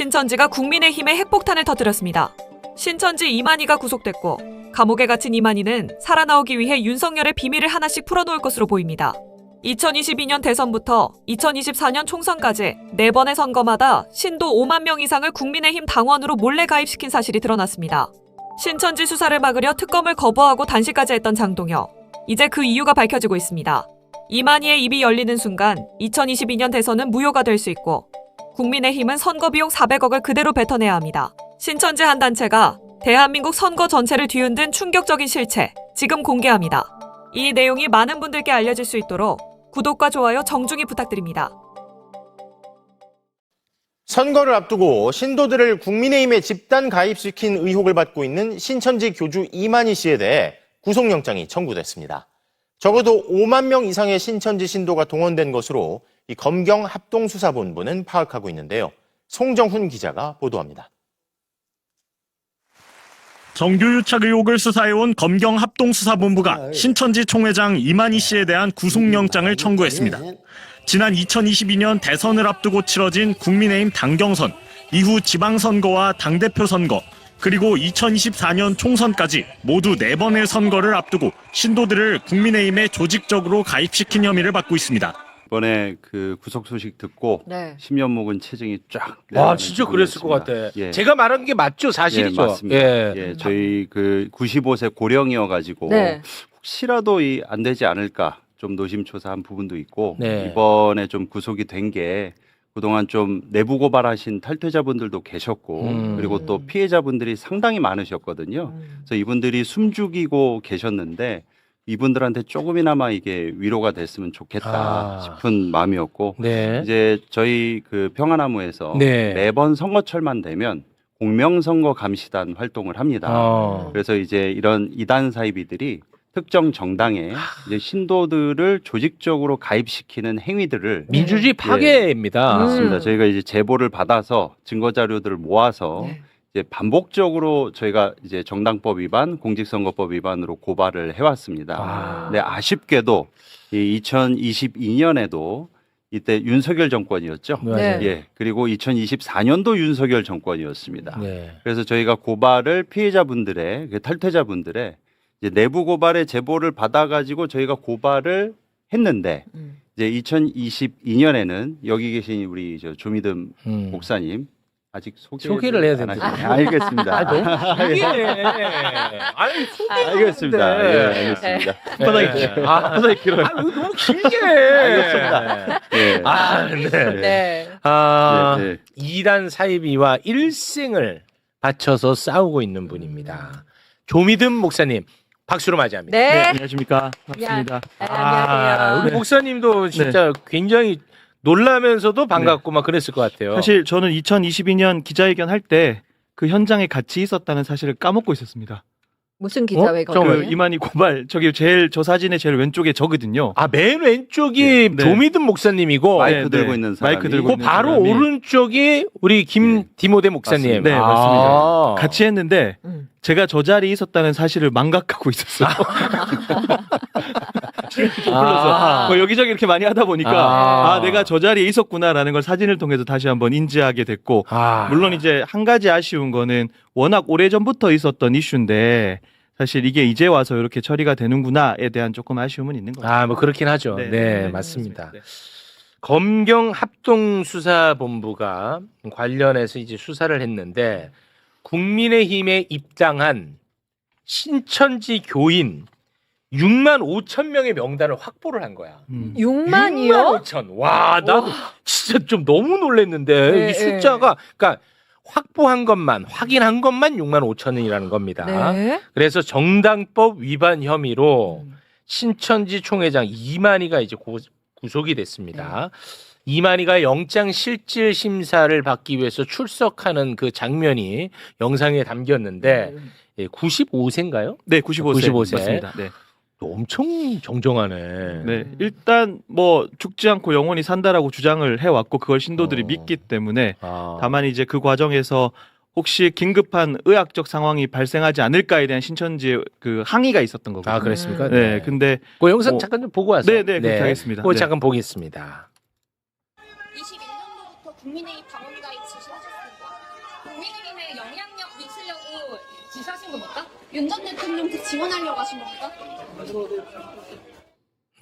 신천지가 국민의힘에 핵폭탄을 터뜨렸습니다. 신천지 이만희가 구속됐고 감옥에 갇힌 이만희는 살아나오기 위해 윤석열의 비밀을 하나씩 풀어놓을 것으로 보입니다. 2022년 대선부터 2024년 총선까지 4번의 선거마다 신도 5만 명 이상을 국민의힘 당원으로 몰래 가입시킨 사실이 드러났습니다. 신천지 수사를 막으려 특검을 거부하고 단식까지 했던 장동혁. 이제 그 이유가 밝혀지고 있습니다. 이만희의 입이 열리는 순간 2022년 대선은 무효가 될 수 있고 국민의힘은 선거비용 400억을 그대로 뱉어내야 합니다. 신천지 한 단체가 대한민국 선거 전체를 뒤흔든 충격적인 실체, 지금 공개합니다. 이 내용이 많은 분들께 알려질 수 있도록 구독과 좋아요 정중히 부탁드립니다. 선거를 앞두고 신도들을 국민의힘에 집단 가입시킨 의혹을 받고 있는 신천지 교주 이만희 씨에 대해 구속영장이 청구됐습니다. 적어도 5만 명 이상의 신천지 신도가 동원된 것으로 이 검경 합동수사본부는 파악하고 있는데요. 송정훈 기자가 보도합니다. 정교유착 의혹을 수사해온 검경 합동수사본부가 신천지 총회장 이만희 씨에 대한 구속영장을 청구했습니다. 지난 2022년 대선을 앞두고 치러진 국민의힘 당경선, 이후 지방선거와 당대표 선거, 그리고 2024년 총선까지 모두 4번의 선거를 앞두고 신도들을 국민의힘에 조직적으로 가입시킨 혐의를 받고 있습니다. 이번에 그 구속 소식 듣고 네. 10년 묵은 체증이 쫙. 와, 진짜 그랬을 것 같아. 예. 제가 말한 게 맞죠, 사실이죠. 예, 맞습니다. 예. 예, 저희 그 95세 고령이어가지고 네. 혹시라도 안 되지 않을까 좀 노심초사한 부분도 있고 네. 이번에 좀 구속이 된 게 그동안 좀 내부 고발하신 탈퇴자분들도 계셨고 그리고 또 피해자분들이 상당히 많으셨거든요. 그래서 이분들이 숨죽이고 계셨는데 이분들한테 조금이나마 이게 위로가 됐으면 좋겠다 싶은 마음이었고 네. 이제 저희 그 평화나무에서 네. 매번 선거철만 되면 공명선거 감시단 활동을 합니다. 그래서 이제 이런 이단 사이비들이 특정 정당에 이제 신도들을 조직적으로 가입시키는 행위들을 민주주의 파괴입니다. 맞습니다. 저희가 이제 제보를 받아서 증거 자료들을 모아서 이제 반복적으로 저희가 이제 정당법 위반, 공직선거법 위반으로 고발을 해왔습니다. 근데 아쉽게도 이 2022년에도 이때 윤석열 정권이었죠. 네. 예. 그리고 2024년도 윤석열 정권이었습니다. 네. 그래서 저희가 고발을 피해자분들의 탈퇴자분들의 이제 내부 고발의 제보를 받아가지고 저희가 고발을 했는데 이제 2022년에는 여기 계신 우리 저 조미듬 목사님 아직 소개를 해야 된다. 알겠습니다. 너무 길게. 아니, 알겠습니다. 예, 알겠습니다. 바닥이 길어요. 너무 길게. 알겠습니다. 예. 네. 네. 2단 사이비와 일생을 바쳐서 싸우고 있는 분입니다. 조미듬 목사님. 박수로 맞이합니다. 네. 안녕하십니까. 반갑습니다. 안녕하세요. 우리 목사님도 진짜 굉장히 놀라면서도 반갑고 막 그랬을 것 같아요. 사실 저는 2022년 기자회견 할 때 그 현장에 같이 있었다는 사실을 까먹고 있었습니다. 무슨 기자회견? 정말? 이만희 고발 저기 저 사진의 제일 왼쪽에 저거든요. 맨 왼쪽이 네. 조미듬 목사님이고 마이크 들고 있는 사람이 마이크 들고 그 있는 바로 사람이. 오른쪽이 우리 김디모데 목사님. 네, 맞습니다. 아. 같이 했는데 제가 저 자리에 있었다는 사실을 망각하고 있었어요. 불러서 뭐 여기저기 이렇게 많이 하다 보니까 내가 저 자리에 있었구나라는 걸 사진을 통해서 다시 한번 인지하게 됐고 물론 이제 한 가지 아쉬운 거는 워낙 오래전부터 있었던 이슈인데 사실 이게 이제 와서 이렇게 처리가 되는구나에 대한 조금 아쉬움은 있는 것 같아요. 뭐 그렇긴 하죠. 네, 네, 네, 맞습니다. 네. 검경 합동수사본부가 관련해서 이제 수사를 했는데 국민의힘에 입당한 신천지 교인 6만 5천 명의 명단을 확보를 한 거야. 6만이요? 6만 5천. 와, 나 진짜 좀 너무 놀랐는데 네, 이 숫자가 그러니까 확보한 것만 확인한 것만 6만 5천이라는 겁니다. 네. 그래서 정당법 위반 혐의로 신천지 총회장 이만희가 이제 구속이 됐습니다. 이만희가 영장 실질 심사를 받기 위해서 출석하는 그 장면이 영상에 담겼는데 95세인가요? 네, 95세. 95세. 맞습니다. 네. 엄청 정정하네. 네, 일단 뭐 죽지 않고 영원히 산다라고 주장을 해왔고 그걸 신도들이 믿기 때문에 다만 이제 그 과정에서 혹시 긴급한 의학적 상황이 발생하지 않을까에 대한 신천지의 그 항의가 있었던 거거든요. 그랬습니까? 네, 근데 그 영상 잠깐 좀 보고 와서. 네, 그렇게 하겠습니다. 그거 네. 잠깐 보겠습니다. 21년도부터 국민의힘 당원 가입 지시하셨습니다. 국민의힘에 영향력 미치려고 지시하신 겁니까? 윤 전 대통령한테 지원하려고 하신 겁니까?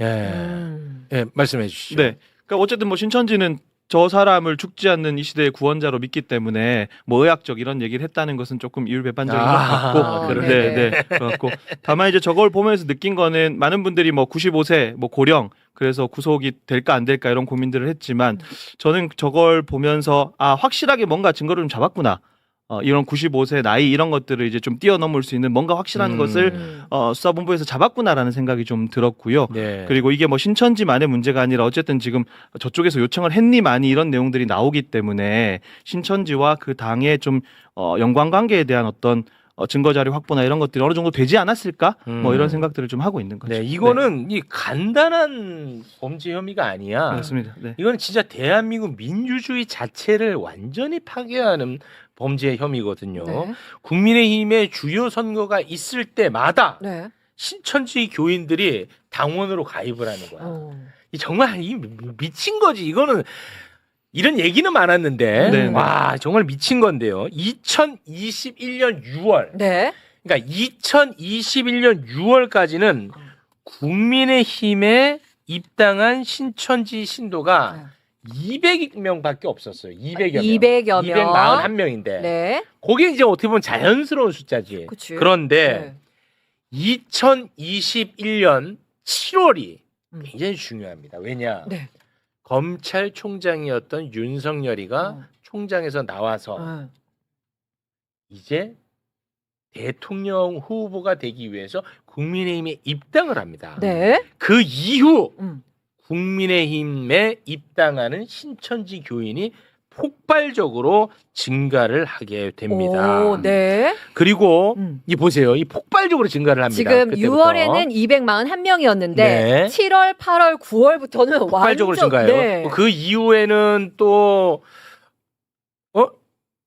예, 말씀해 주시죠. 네. 그러니까 어쨌든 뭐 신천지는 저 사람을 죽지 않는 이 시대의 구원자로 믿기 때문에 뭐 의학적 이런 얘기를 했다는 것은 조금 이율배반적인 것 같고, 네네. 네, 그렇고 다만 이제 저걸 보면서 느낀 거는 많은 분들이 뭐 95세, 뭐 고령 그래서 구속이 될까 안 될까 이런 고민들을 했지만 저는 저걸 보면서 아 확실하게 뭔가 증거를 좀 잡았구나. 이런 95세 나이 이런 것들을 이제 좀 뛰어넘을 수 있는 뭔가 확실한 것을 수사본부에서 잡았구나라는 생각이 좀 들었고요. 네. 그리고 이게 뭐 신천지만의 문제가 아니라 어쨌든 지금 저쪽에서 요청을 했니 많이 이런 내용들이 나오기 때문에 신천지와 그 당의 좀 연관관계에 대한 어떤 증거 자료 확보나 이런 것들이 어느 정도 되지 않았을까? 뭐 이런 생각들을 좀 하고 있는 거죠. 네, 이거는 이 간단한 범죄 혐의가 아니야. 그렇습니다. 네. 이건 진짜 대한민국 민주주의 자체를 완전히 파괴하는 범죄 혐의거든요. 네. 국민의힘의 주요 선거가 있을 때마다 네. 신천지 교인들이 당원으로 가입을 하는 거야. 어. 정말 이 미친 거지. 이거는 이런 얘기는 많았는데 네, 네. 와 정말 미친 건데요. 2021년 6월 네. 그러니까 2021년 6월까지는 국민의힘에 입당한 신천지 신도가 200명밖에 없었어요. 200여 명. 200여 명. 241명인데. 네. 그게 이제 어떻게 보면 자연스러운 숫자지. 그치. 그런데 네. 2021년 7월이 음. 굉장히 중요합니다. 왜냐? 네. 검찰총장이었던 윤석열이가 총장에서 나와서 이제 대통령 후보가 되기 위해서 국민의힘에 입당을 합니다. 네. 그 이후 음. 국민의힘에 입당하는 신천지 교인이 폭발적으로 증가를 하게 됩니다. 오, 네. 그리고 음. 이 보세요. 이 폭발적으로 증가를 합니다. 지금 그때부터. 6월에는 241명이었는데 네. 7월, 8월, 9월부터는 폭발적으로 완전 증가해요. 네. 그 이후에는 또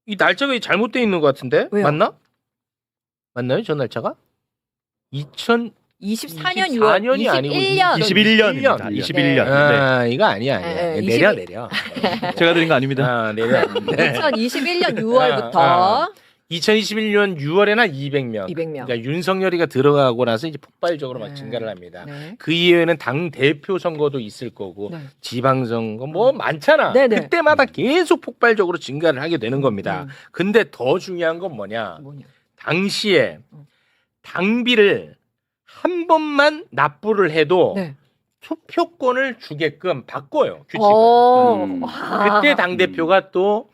이 날짜가 잘못되어 있는 것 같은데 왜요? 맞나? 맞나요? 저 날짜가? 24년 6월 24년이 아니고 21년 21년입니다. 네. 21년. 아, 이거 아니야. 네, 내려 21. 내려. 제가 드린 거 아닙니다. 아, 내려. 네. 2021년 6월부터 2021년 6월에나 200명. 200명. 그러니까 윤석열이가 들어가고 나서 이제 폭발적으로 막 네. 증가를 합니다. 네. 그 이후에는 당 대표 선거도 있을 거고 네. 지방선거 뭐 많잖아. 네네. 그때마다 계속 폭발적으로 증가를 하게 되는 겁니다. 음. 근데 더 중요한 건 뭐냐? 뭐냐? 당시에 당비를 한 번만 납부를 해도 네. 투표권을 주게끔 바꿔요. 규칙을. 와. 그때 당 대표가 또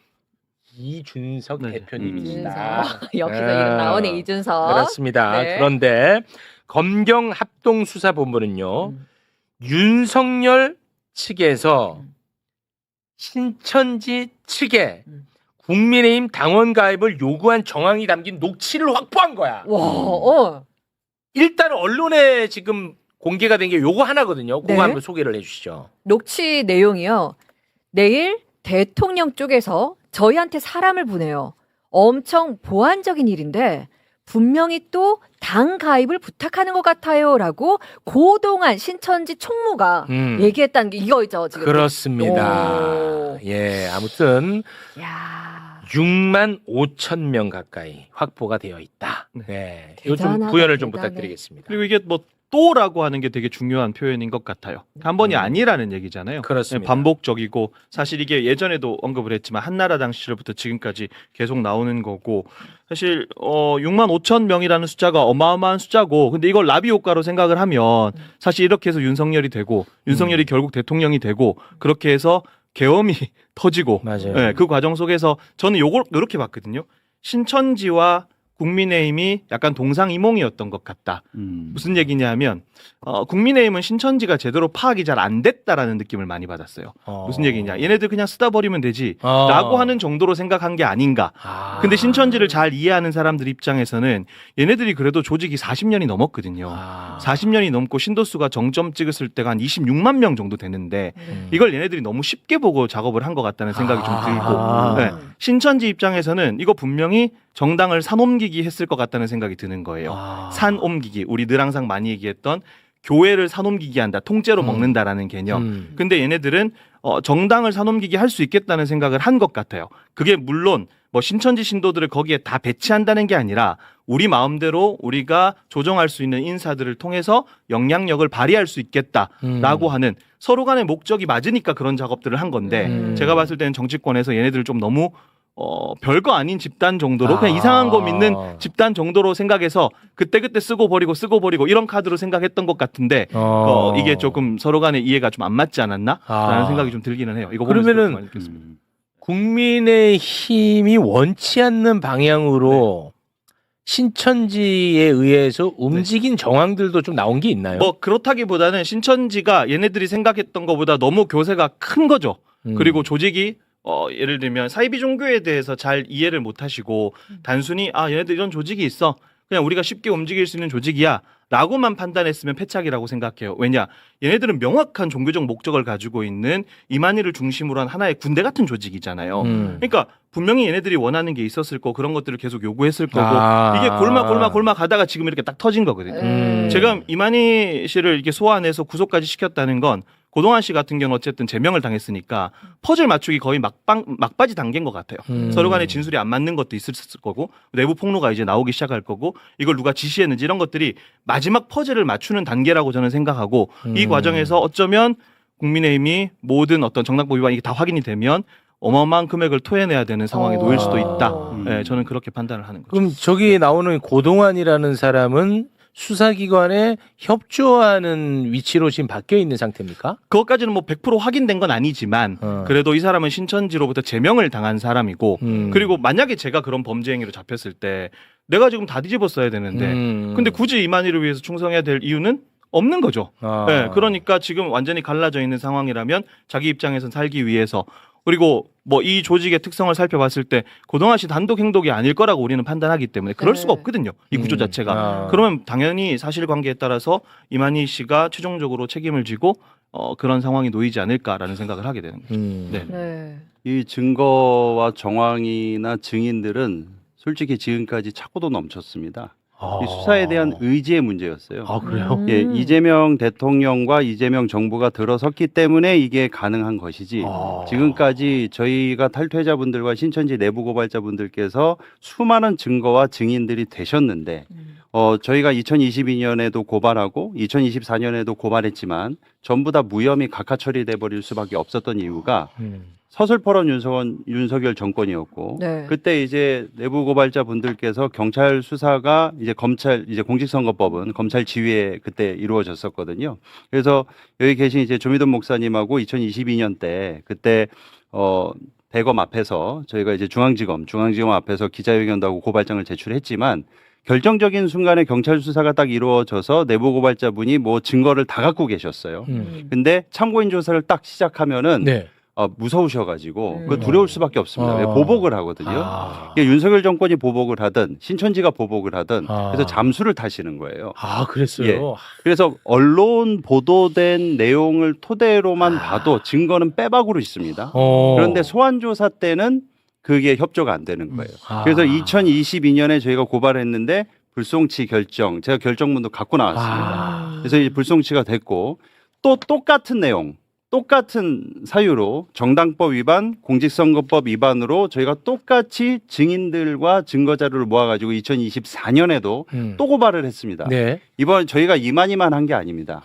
이준석 네. 대표님이시다. 이준석. 여기서 이름 나오네 이준석. 그렇습니다. 네. 그런데 검경 합동수사본부는요. 윤석열 측에서 신천지 측에 국민의힘 당원 가입을 요구한 정황이 담긴 녹취를 확보한 거야. 와. 일단 언론에 지금 공개가 된 게 요거 하나거든요. 그거 네. 한번 소개를 해주시죠. 녹취 내용이요. 내일 대통령 쪽에서 저희한테 사람을 보내요. 엄청 보완적인 일인데 분명히 또 당 가입을 부탁하는 것 같아요라고 고동한 신천지 총무가 얘기했다는 게 이거죠. 지금. 그렇습니다. 오. 예, 아무튼 야. 6만 5천 명 가까이 확보가 되어 있다. 네, 이거 좀 대단하다, 구현을 좀 대단해. 부탁드리겠습니다. 그리고 이게 뭐 또라고 하는 게 되게 중요한 표현인 것 같아요. 한 번이 아니라는 얘기잖아요. 그렇습니다. 네, 반복적이고 사실 이게 예전에도 언급을 했지만 한나라당 시절부터 지금까지 계속 나오는 거고 사실 6만 5천 명이라는 숫자가 어마어마한 숫자고 근데 이걸 나비 효과로 생각을 하면 사실 이렇게 해서 윤석열이 되고 윤석열이 결국 대통령이 되고 그렇게 해서 계엄이 터지고 맞아요. 네, 그 과정 속에서 저는 요걸 이렇게 봤거든요. 신천지와 국민의힘이 약간 동상이몽이었던 것 같다. 무슨 얘기냐 하면 국민의힘은 신천지가 제대로 파악이 잘 안 됐다라는 느낌을 많이 받았어요. 무슨 얘기냐. 얘네들 그냥 쓰다 버리면 되지 라고 하는 정도로 생각한 게 아닌가. 근데 신천지를 잘 이해하는 사람들 입장에서는 얘네들이 그래도 조직이 40년이 넘었거든요. 40년이 넘고 신도수가 정점 찍었을 때가 한 26만 명 정도 되는데 이걸 얘네들이 너무 쉽게 보고 작업을 한 것 같다는 생각이 좀 들고 네. 신천지 입장에서는 이거 분명히 정당을 산옮기기 했을 것 같다는 생각이 드는 거예요. 산옮기기. 우리 늘 항상 많이 얘기했던 교회를 산옮기기 한다. 통째로 먹는다라는 개념. 근데 얘네들은 정당을 산옮기기 할 수 있겠다는 생각을 한 것 같아요. 그게 물론 뭐 신천지 신도들을 거기에 다 배치한다는 게 아니라 우리 마음대로 우리가 조정할 수 있는 인사들을 통해서 영향력을 발휘할 수 있겠다라고 하는 서로 간의 목적이 맞으니까 그런 작업들을 한 건데 제가 봤을 때는 정치권에서 얘네들을 좀 너무 별거 아닌 집단 정도로 그냥 이상한 거 믿는 집단 정도로 생각해서 그때그때 쓰고 버리고 이런 카드로 생각했던 것 같은데 이게 조금 서로 간의 이해가 좀 안 맞지 않았나라는 생각이 좀 들기는 해요. 이거 보면서 그러면은 좀 많이 느꼈습니다. 국민의힘이 원치 않는 방향으로 신천지에 의해서 움직인 정황들도 좀 나온 게 있나요? 뭐 그렇다기보다는 신천지가 얘네들이 생각했던 것보다 너무 교세가 큰 거죠. 그리고 조직이 예를 들면 사이비 종교에 대해서 잘 이해를 못 하시고 단순히 얘네들 이런 조직이 있어. 그냥 우리가 쉽게 움직일 수 있는 조직이야. 라고만 판단했으면 패착이라고 생각해요. 왜냐? 얘네들은 명확한 종교적 목적을 가지고 있는 이만희를 중심으로 한 하나의 군대 같은 조직이잖아요. 그러니까 분명히 얘네들이 원하는 게 있었을 거고 그런 것들을 계속 요구했을 거고 이게 골마 가다가 지금 이렇게 딱 터진 거거든요. 제가 이만희 씨를 이렇게 소환해서 구속까지 시켰다는 건 고동환 씨 같은 경우는 어쨌든 제명을 당했으니까 퍼즐 맞추기 거의 막바지 단계인 것 같아요. 서로 간에 진술이 안 맞는 것도 있을 거고 내부 폭로가 이제 나오기 시작할 거고 이걸 누가 지시했는지 이런 것들이 마지막 퍼즐을 맞추는 단계라고 저는 생각하고 이 과정에서 어쩌면 국민의힘이 모든 어떤 정당법 위반 이게 다 확인이 되면 어마어마한 금액을 토해내야 되는 상황에 놓일 수도 있다. 네, 저는 그렇게 판단을 하는 거죠. 그럼 저기 나오는 고동환이라는 사람은 수사기관에 협조하는 위치로 지금 바뀌어 있는 상태입니까? 그것까지는 뭐 100% 확인된 건 아니지만 그래도 이 사람은 신천지로부터 제명을 당한 사람이고 그리고 만약에 제가 그런 범죄 행위로 잡혔을 때 내가 지금 다 뒤집어 써야 되는데 근데 굳이 이만희를 위해서 충성해야 될 이유는 없는 거죠. 네, 그러니까 지금 완전히 갈라져 있는 상황이라면 자기 입장에선 살기 위해서 그리고 뭐 이 조직의 특성을 살펴봤을 때 고동환 씨 단독 행동이 아닐 거라고 우리는 판단하기 때문에 그럴 수가 없거든요. 이 구조 자체가. 그러면 당연히 사실관계에 따라서 이만희 씨가 최종적으로 책임을 지고 그런 상황이 놓이지 않을까라는 생각을 하게 되는 거죠. 네. 네. 이 증거와 정황이나 증인들은 솔직히 지금까지 차고도 넘쳤습니다. 이 수사에 대한 의지의 문제였어요. 아, 그래요? 예, 이재명 대통령과 이재명 정부가 들어섰기 때문에 이게 가능한 것이지 지금까지 저희가 탈퇴자분들과 신천지 내부 고발자분들께서 수많은 증거와 증인들이 되셨는데 저희가 2022년에도 고발하고 2024년에도 고발했지만 전부 다 무혐의 각하 처리돼 버릴 수밖에 없었던 이유가 서슬퍼런 윤석열 정권이었고 네. 그때 이제 내부 고발자 분들께서 경찰 수사가 이제 검찰 이제 공직선거법은 검찰 지휘에 그때 이루어졌었거든요. 그래서 여기 계신 이제 조미돈 목사님하고 2022년 때 그때 대검 앞에서 저희가 이제 중앙지검 앞에서 기자회견도 하고 고발장을 제출했지만 결정적인 순간에 경찰 수사가 딱 이루어져서 내부 고발자분이 뭐 증거를 다 갖고 계셨어요. 근데 참고인 조사를 딱 시작하면은 네. 무서우셔가지고 그 두려울 수밖에 없습니다. 왜 보복을 하거든요. 이게 윤석열 정권이 보복을 하든 신천지가 보복을 하든 그래서 잠수를 타시는 거예요. 아, 그랬어요? 예. 그래서 언론 보도된 내용을 토대로만 봐도 증거는 빼박으로 있습니다. 그런데 소환 조사 때는 그게 협조가 안 되는 거예요. 그래서 2022년에 저희가 고발했는데 불송치 결정, 제가 결정문도 갖고 나왔습니다. 그래서 이제 불송치가 됐고 또 똑같은 내용. 똑같은 사유로 정당법 위반, 공직선거법 위반으로 저희가 똑같이 증인들과 증거자료를 모아가지고 2024년에도 또 고발을 했습니다. 네. 이번 저희가 이만희만 한 게 아닙니다.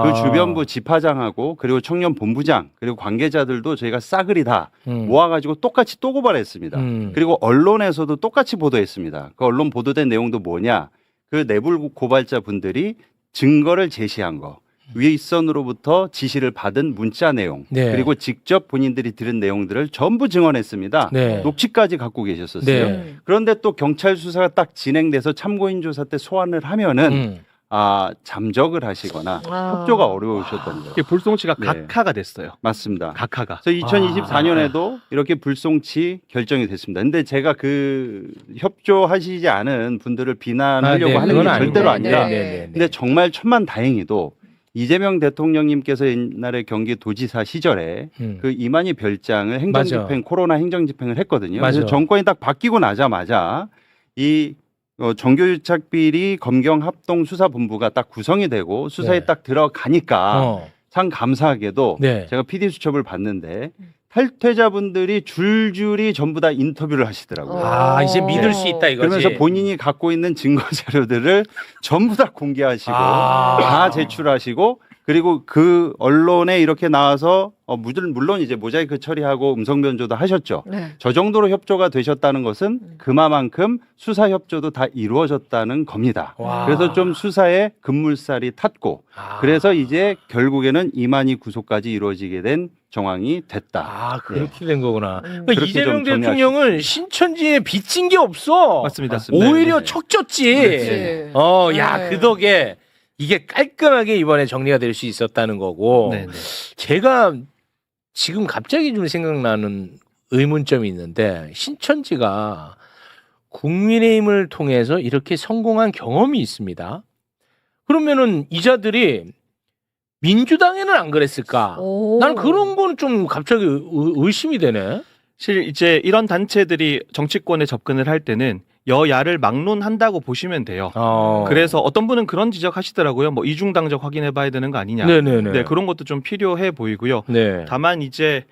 그 주변부 지파장하고 그리고 청년 본부장 그리고 관계자들도 저희가 싸그리 다 모아가지고 똑같이 또 고발했습니다. 그리고 언론에서도 똑같이 보도했습니다. 그 언론 보도된 내용도 뭐냐? 그 내부 고발자 분들이 증거를 제시한 거. 윗선으로부터 지시를 받은 문자 내용 네. 그리고 직접 본인들이 들은 내용들을 전부 증언했습니다. 네. 녹취까지 갖고 계셨었어요. 네. 그런데 또 경찰 수사가 딱 진행돼서 참고인 조사 때 소환을 하면은 잠적을 하시거나 협조가 어려우셨던 거예요. 이게 불송치가 네. 각하가 됐어요. 맞습니다. 각하가. 그래서 2024년에도 이렇게 불송치 결정이 됐습니다. 근데 제가 그 협조하시지 않은 분들을 비난하려고 하는 게 절대로 아니라 근데 정말 천만다행히도 이재명 대통령님께서 옛날에 경기도지사 시절에 그 이만희 별장을 행정집행 코로나 행정집행을 했거든요. 그래서 정권이 딱 바뀌고 나자마자 이 정교유착비리 검경합동수사본부가 딱 구성이 되고 수사에 딱 들어가니까 참 감사하게도 네. 제가 PD 수첩을 봤는데 탈퇴자분들이 줄줄이 전부 다 인터뷰를 하시더라고요. 아, 이제 믿을 수 있다 이거지. 그러면서 본인이 갖고 있는 증거 자료들을 전부 다 공개하시고 아. 다 제출하시고 그리고 그 언론에 이렇게 나와서 물론 이제 모자이크 처리하고 음성 변조도 하셨죠. 네. 저 정도로 협조가 되셨다는 것은 그만큼 수사 협조도 다 이루어졌다는 겁니다. 와. 그래서 좀 수사에 급물살이 탔고 그래서 이제 결국에는 이만희 구속까지 이루어지게 된 정황이 됐다. 아, 그렇게 된 거구나. 그러니까 그렇게 이재명 좀 대통령은 신천지에 빚진 게 없어. 맞습니다. 오히려 네. 척졌지. 그렇지. 야, 네. 그 덕에 이게 깔끔하게 이번에 정리가 될 수 있었다는 거고. 네. 제가 지금 갑자기 좀 생각나는 의문점이 있는데 신천지가 국민의힘을 통해서 이렇게 성공한 경험이 있습니다. 그러면은 이자들이 민주당에는 안 그랬을까? 오. 난 그런 거는 좀 갑자기 의심이 되네. 사실 이제 이런 단체들이 정치권에 접근을 할 때는 여야를 막론한다고 보시면 돼요. 그래서 어떤 분은 그런 지적하시더라고요. 뭐 이중당적 확인해봐야 되는 거 아니냐. 네네네. 네, 그런 것도 좀 필요해 보이고요. 네. 다만 이제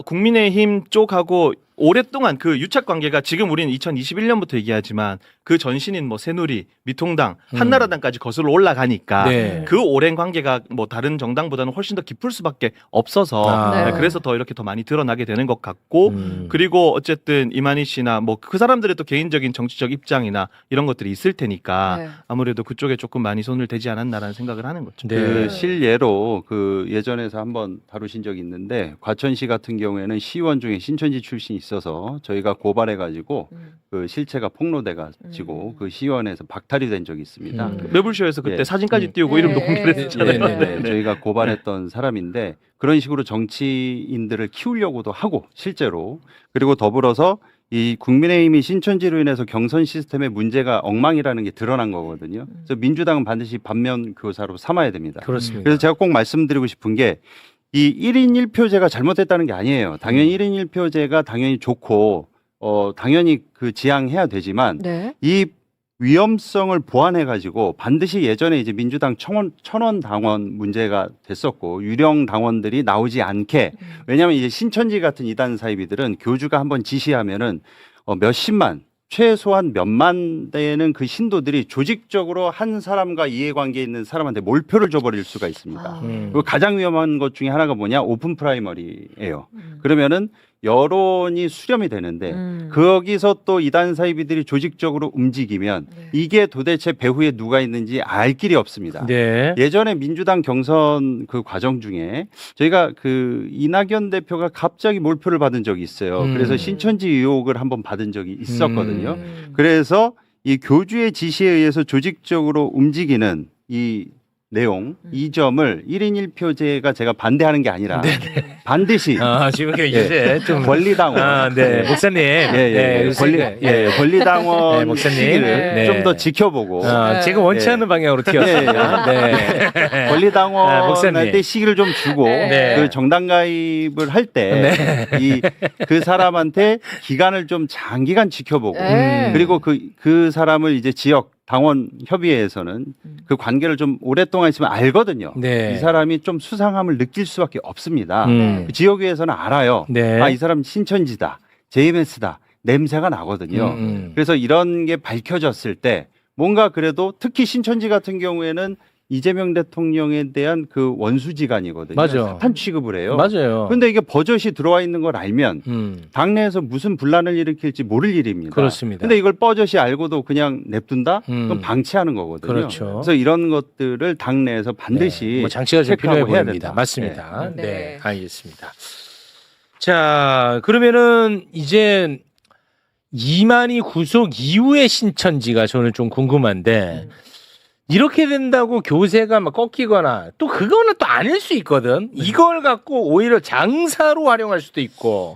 국민의힘 쪽하고 오랫동안 그 유착 관계가 지금 우리는 2021년부터 얘기하지만 그 전신인 뭐 새누리, 미통당, 한나라당까지 거슬러 올라가니까 네. 그 오랜 관계가 뭐 다른 정당보다는 훨씬 더 깊을 수밖에 없어서 아. 네. 그래서 더 이렇게 더 많이 드러나게 되는 것 같고 그리고 어쨌든 이만희 씨나 뭐 그 사람들의 또 개인적인 정치적 입장이나 이런 것들이 있을 테니까 네. 아무래도 그쪽에 조금 많이 손을 대지 않았나라는 생각을 하는 거죠. 네. 그 실예로 그 예전에서 한번 다루신 적이 있는데 과천시 같은 경우에는 시의원 중에 신천지 출신이 있어서 저희가 고발해가지고 그 실체가 폭로돼가지고 그 시의원에서 박탈이 된 적이 있습니다. 매불쇼에서 그때 예. 사진까지 띄우고 네. 이름도 공개를 했잖아요. 네. 저희가 고발했던 사람인데 그런 식으로 정치인들을 키우려고도 하고 실제로 그리고 더불어서 이 국민의힘이 신천지로 인해서 경선 시스템에 문제가 엉망이라는 게 드러난 거거든요. 그래서 민주당은 반드시 반면 교사로 삼아야 됩니다. 그렇습니다. 그래서 제가 꼭 말씀드리고 싶은 게 이 1인 1표제가 잘못됐다는 게 아니에요. 당연히 1인 1표제가 당연히 좋고 당연히 그 지향해야 되지만 네. 이 위험성을 보완해 가지고 반드시 예전에 이제 민주당 천원 당원 문제가 됐었고 유령 당원들이 나오지 않게 왜냐하면 이제 신천지 같은 이단 사이비들은 교주가 한번 지시하면은 몇십만 최소한 몇만 되는 그 신도들이 조직적으로 한 사람과 이해관계 있는 사람한테 몰표를 줘버릴 수가 있습니다. 그리고 가장 위험한 것 중에 하나가 뭐냐 오픈 프라이머리예요. 그러면은 여론이 수렴이 되는데 거기서 또 이단 사이비들이 조직적으로 움직이면 이게 도대체 배후에 누가 있는지 알 길이 없습니다. 네. 예전에 민주당 경선 그 과정 중에 저희가 그 이낙연 대표가 갑자기 몰표를 받은 적이 있어요. 그래서 신천지 의혹을 한번 받은 적이 있었거든요. 그래서 이 교주의 지시에 의해서 조직적으로 움직이는 이 내용 이 점을 1인 1표제가 제가 반대하는 게 아니라 반드시 지금 이제 좀 권리당원 네, 목사님. 네, 권리당원 목사님. 시기를 네. 좀 더 지켜보고 지금 원치 않는 방향으로 튀었습니다. 네. 권리당원한테 목사님. 시기를 좀 주고 네. 그 정당 가입을 할 때 그 사람한테 기간을 좀 장기간 지켜보고 네. 그리고 그 사람을 이제 지역 당원 협의회에서는 그 관계를 좀 오랫동안 있으면 알거든요. 네. 이 사람이 좀 수상함을 느낄 수밖에 없습니다. 음. 그 지역위에서는 알아요. 네. 아, 이 사람 신천지다, JMS다 냄새가 나거든요. 그래서 이런 게 밝혀졌을 때 뭔가 그래도 특히 신천지 같은 경우에는 이재명 대통령에 대한 그 원수지간이거든요. 맞아. 사탄 취급을 해요. 맞아요. 그런데 이게 버젓이 들어와 있는 걸 알면 당내에서 무슨 분란을 일으킬지 모를 일입니다. 그렇습니다. 근데 이걸 뻐젓이 알고도 그냥 냅둔다? 그건 방치하는 거거든요. 그렇죠. 그래서 이런 것들을 당내에서 반드시 뭐 장치가 좀 필요해 체크하고 해야 보입니다. 된다. 맞습니다. 네. 네. 알겠습니다. 자, 그러면은 이제 이만희 구속 이후의 신천지가 저는 좀 궁금한데 이렇게 된다고 교세가 막 꺾이거나 또 그거는 또 아닐 수 있거든. 이걸 갖고 오히려 장사로 활용할 수도 있고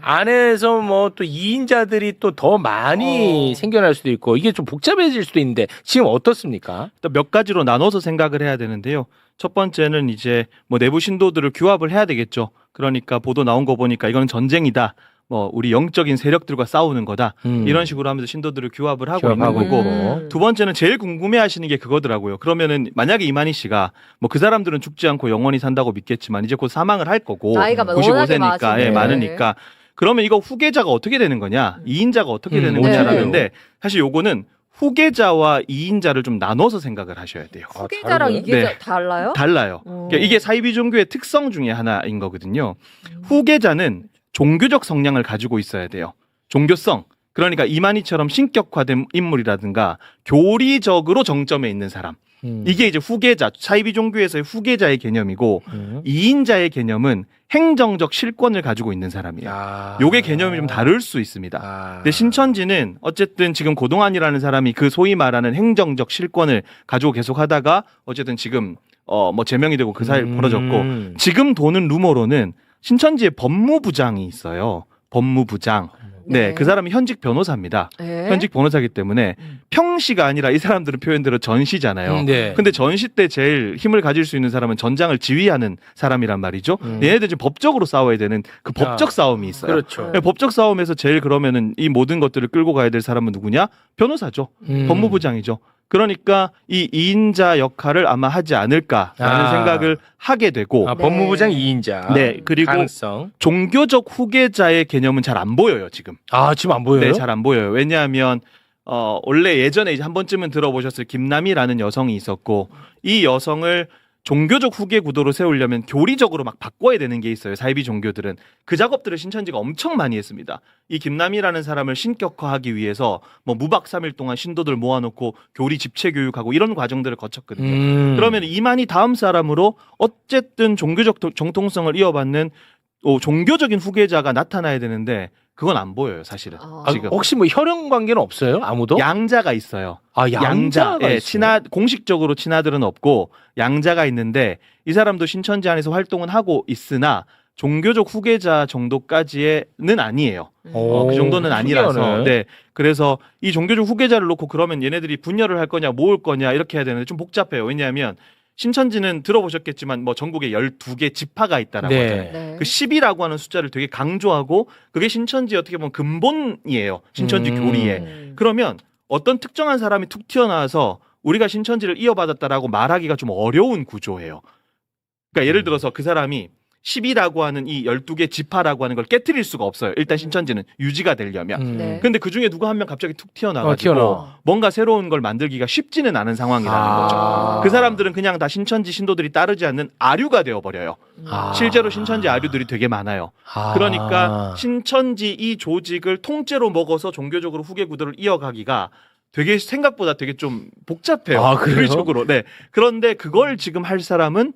안에서 뭐 또 이인자들이 또 더 많이 생겨날 수도 있고 이게 좀 복잡해질 수도 있는데 지금 어떻습니까? 일단 몇 가지로 나눠서 생각을 해야 되는데요. 첫 번째는 이제 뭐 내부 신도들을 규합을 해야 되겠죠. 그러니까 보도 나온 거 보니까 이건 전쟁이다. 뭐 우리 영적인 세력들과 싸우는 거다. 이런 식으로 하면서 신도들을 규합을 하고 있는 거고. 두 번째는 제일 궁금해하시는 게 그거더라고요. 그러면은 만약에 이만희 씨가 뭐 그 사람들은 죽지 않고 영원히 산다고 믿겠지만 이제 곧 사망을 할 거고 나이가 워낙에 95세니까 예, 많으니까 그러면 이거 후계자가 어떻게 되는 거냐, 이인자가 어떻게 되는 거냐라는데 사실 요거는 후계자와 이인자를 좀 나눠서 생각을 하셔야 돼요. 후계자랑 이계자 달라요? 달라요. 그러니까 이게 사이비 종교의 특성 중에 하나인 거거든요. 후계자는 종교적 성향을 가지고 있어야 돼요. 종교성. 그러니까 이만희처럼 신격화된 인물이라든가 교리적으로 정점에 있는 사람. 이게 이제 후계자, 사이비 종교에서의 후계자의 개념이고 이인자의 개념은 행정적 실권을 가지고 있는 사람이에요. 요게 개념이 좀 다를 수 있습니다. 근데 신천지는 어쨌든 지금 고동안이라는 사람이 그 소위 말하는 행정적 실권을 가지고 계속 하다가 어쨌든 지금 뭐 제명이 되고 그 사이에 벌어졌고 지금 도는 루머로는 신천지에 법무부장이 있어요. 법무부장. 네, 그 사람이 현직 변호사입니다. 네. 현직 변호사이기 때문에 평시가 아니라 이 사람들은 표현대로 전시잖아요. 네. 근데 전시 때 제일 힘을 가질 수 있는 사람은 전장을 지휘하는 사람이란 말이죠. 얘네들 지금 법적으로 싸워야 되는 그 법적 싸움이 있어요. 그렇죠. 네, 법적 싸움에서 제일 그러면은 이 모든 것들을 끌고 가야 될 사람은 누구냐? 변호사죠. 법무부장이죠. 그러니까 이 이인자 역할을 아마 하지 않을까라는 생각을 하게 되고 법무부장 2인자. 네, 그리고 가능성. 종교적 후계자의 개념은 잘 안 보여요, 지금. 지금 안 보여요? 네, 잘 안 보여요. 왜냐하면 원래 예전에 이제 한 번쯤은 들어보셨을 김남희라는 여성이 있었고 이 여성을 종교적 후계 구도로 세우려면 교리적으로 막 바꿔야 되는 게 있어요. 사이비 종교들은. 그 작업들을 신천지가 엄청 많이 했습니다. 이 김남희라는 사람을 신격화하기 위해서 뭐 무박 3일 동안 신도들 모아놓고 교리 집체 교육하고 이런 과정들을 거쳤거든요. 그러면 이만희 다음 사람으로 어쨌든 종교적 정통성을 이어받는 종교적인 후계자가 나타나야 되는데 그건 안 보여요, 사실은. 지금. 혹시 뭐 혈연 관계는 없어요? 아무도? 양자가 있어요. 양자가 예, 있어요? 공식적으로 친아들은 없고 양자가 있는데 이 사람도 신천지 안에서 활동은 하고 있으나 종교적 후계자 정도까지는 아니에요. 그 정도는 아니라서. 신기하네. 네. 그래서 이 종교적 후계자를 놓고 그러면 얘네들이 분열을 할 거냐 모을 거냐 이렇게 해야 되는데 좀 복잡해요. 왜냐하면 신천지는 들어보셨겠지만 뭐 전국에 12개 지파가 있다라고 하잖아요. 네. 그 10이라고 하는 숫자를 되게 강조하고 그게 신천지 어떻게 보면 근본이에요. 신천지 교리에. 그러면 어떤 특정한 사람이 툭 튀어나와서 우리가 신천지를 이어받았다라고 말하기가 좀 어려운 구조예요. 그러니까 예를 들어서 그 사람이 10이라고 하는 이 12개 지파라고 하는 걸 깨트릴 수가 없어요. 일단 신천지는 유지가 되려면. 네. 근데 그 중에 누가 한 명 갑자기 툭 튀어나와가지고 뭔가 새로운 걸 만들기가 쉽지는 않은 상황이라는 거죠. 그 사람들은 그냥 다 신천지 신도들이 따르지 않는 아류가 되어버려요. 실제로 신천지 아류들이 되게 많아요. 그러니까 신천지 이 조직을 통째로 먹어서 종교적으로 후계 구도를 이어가기가 되게 생각보다 되게 좀 복잡해요. 그래요? 교리적으로. 네. 그런데 그걸 지금 할 사람은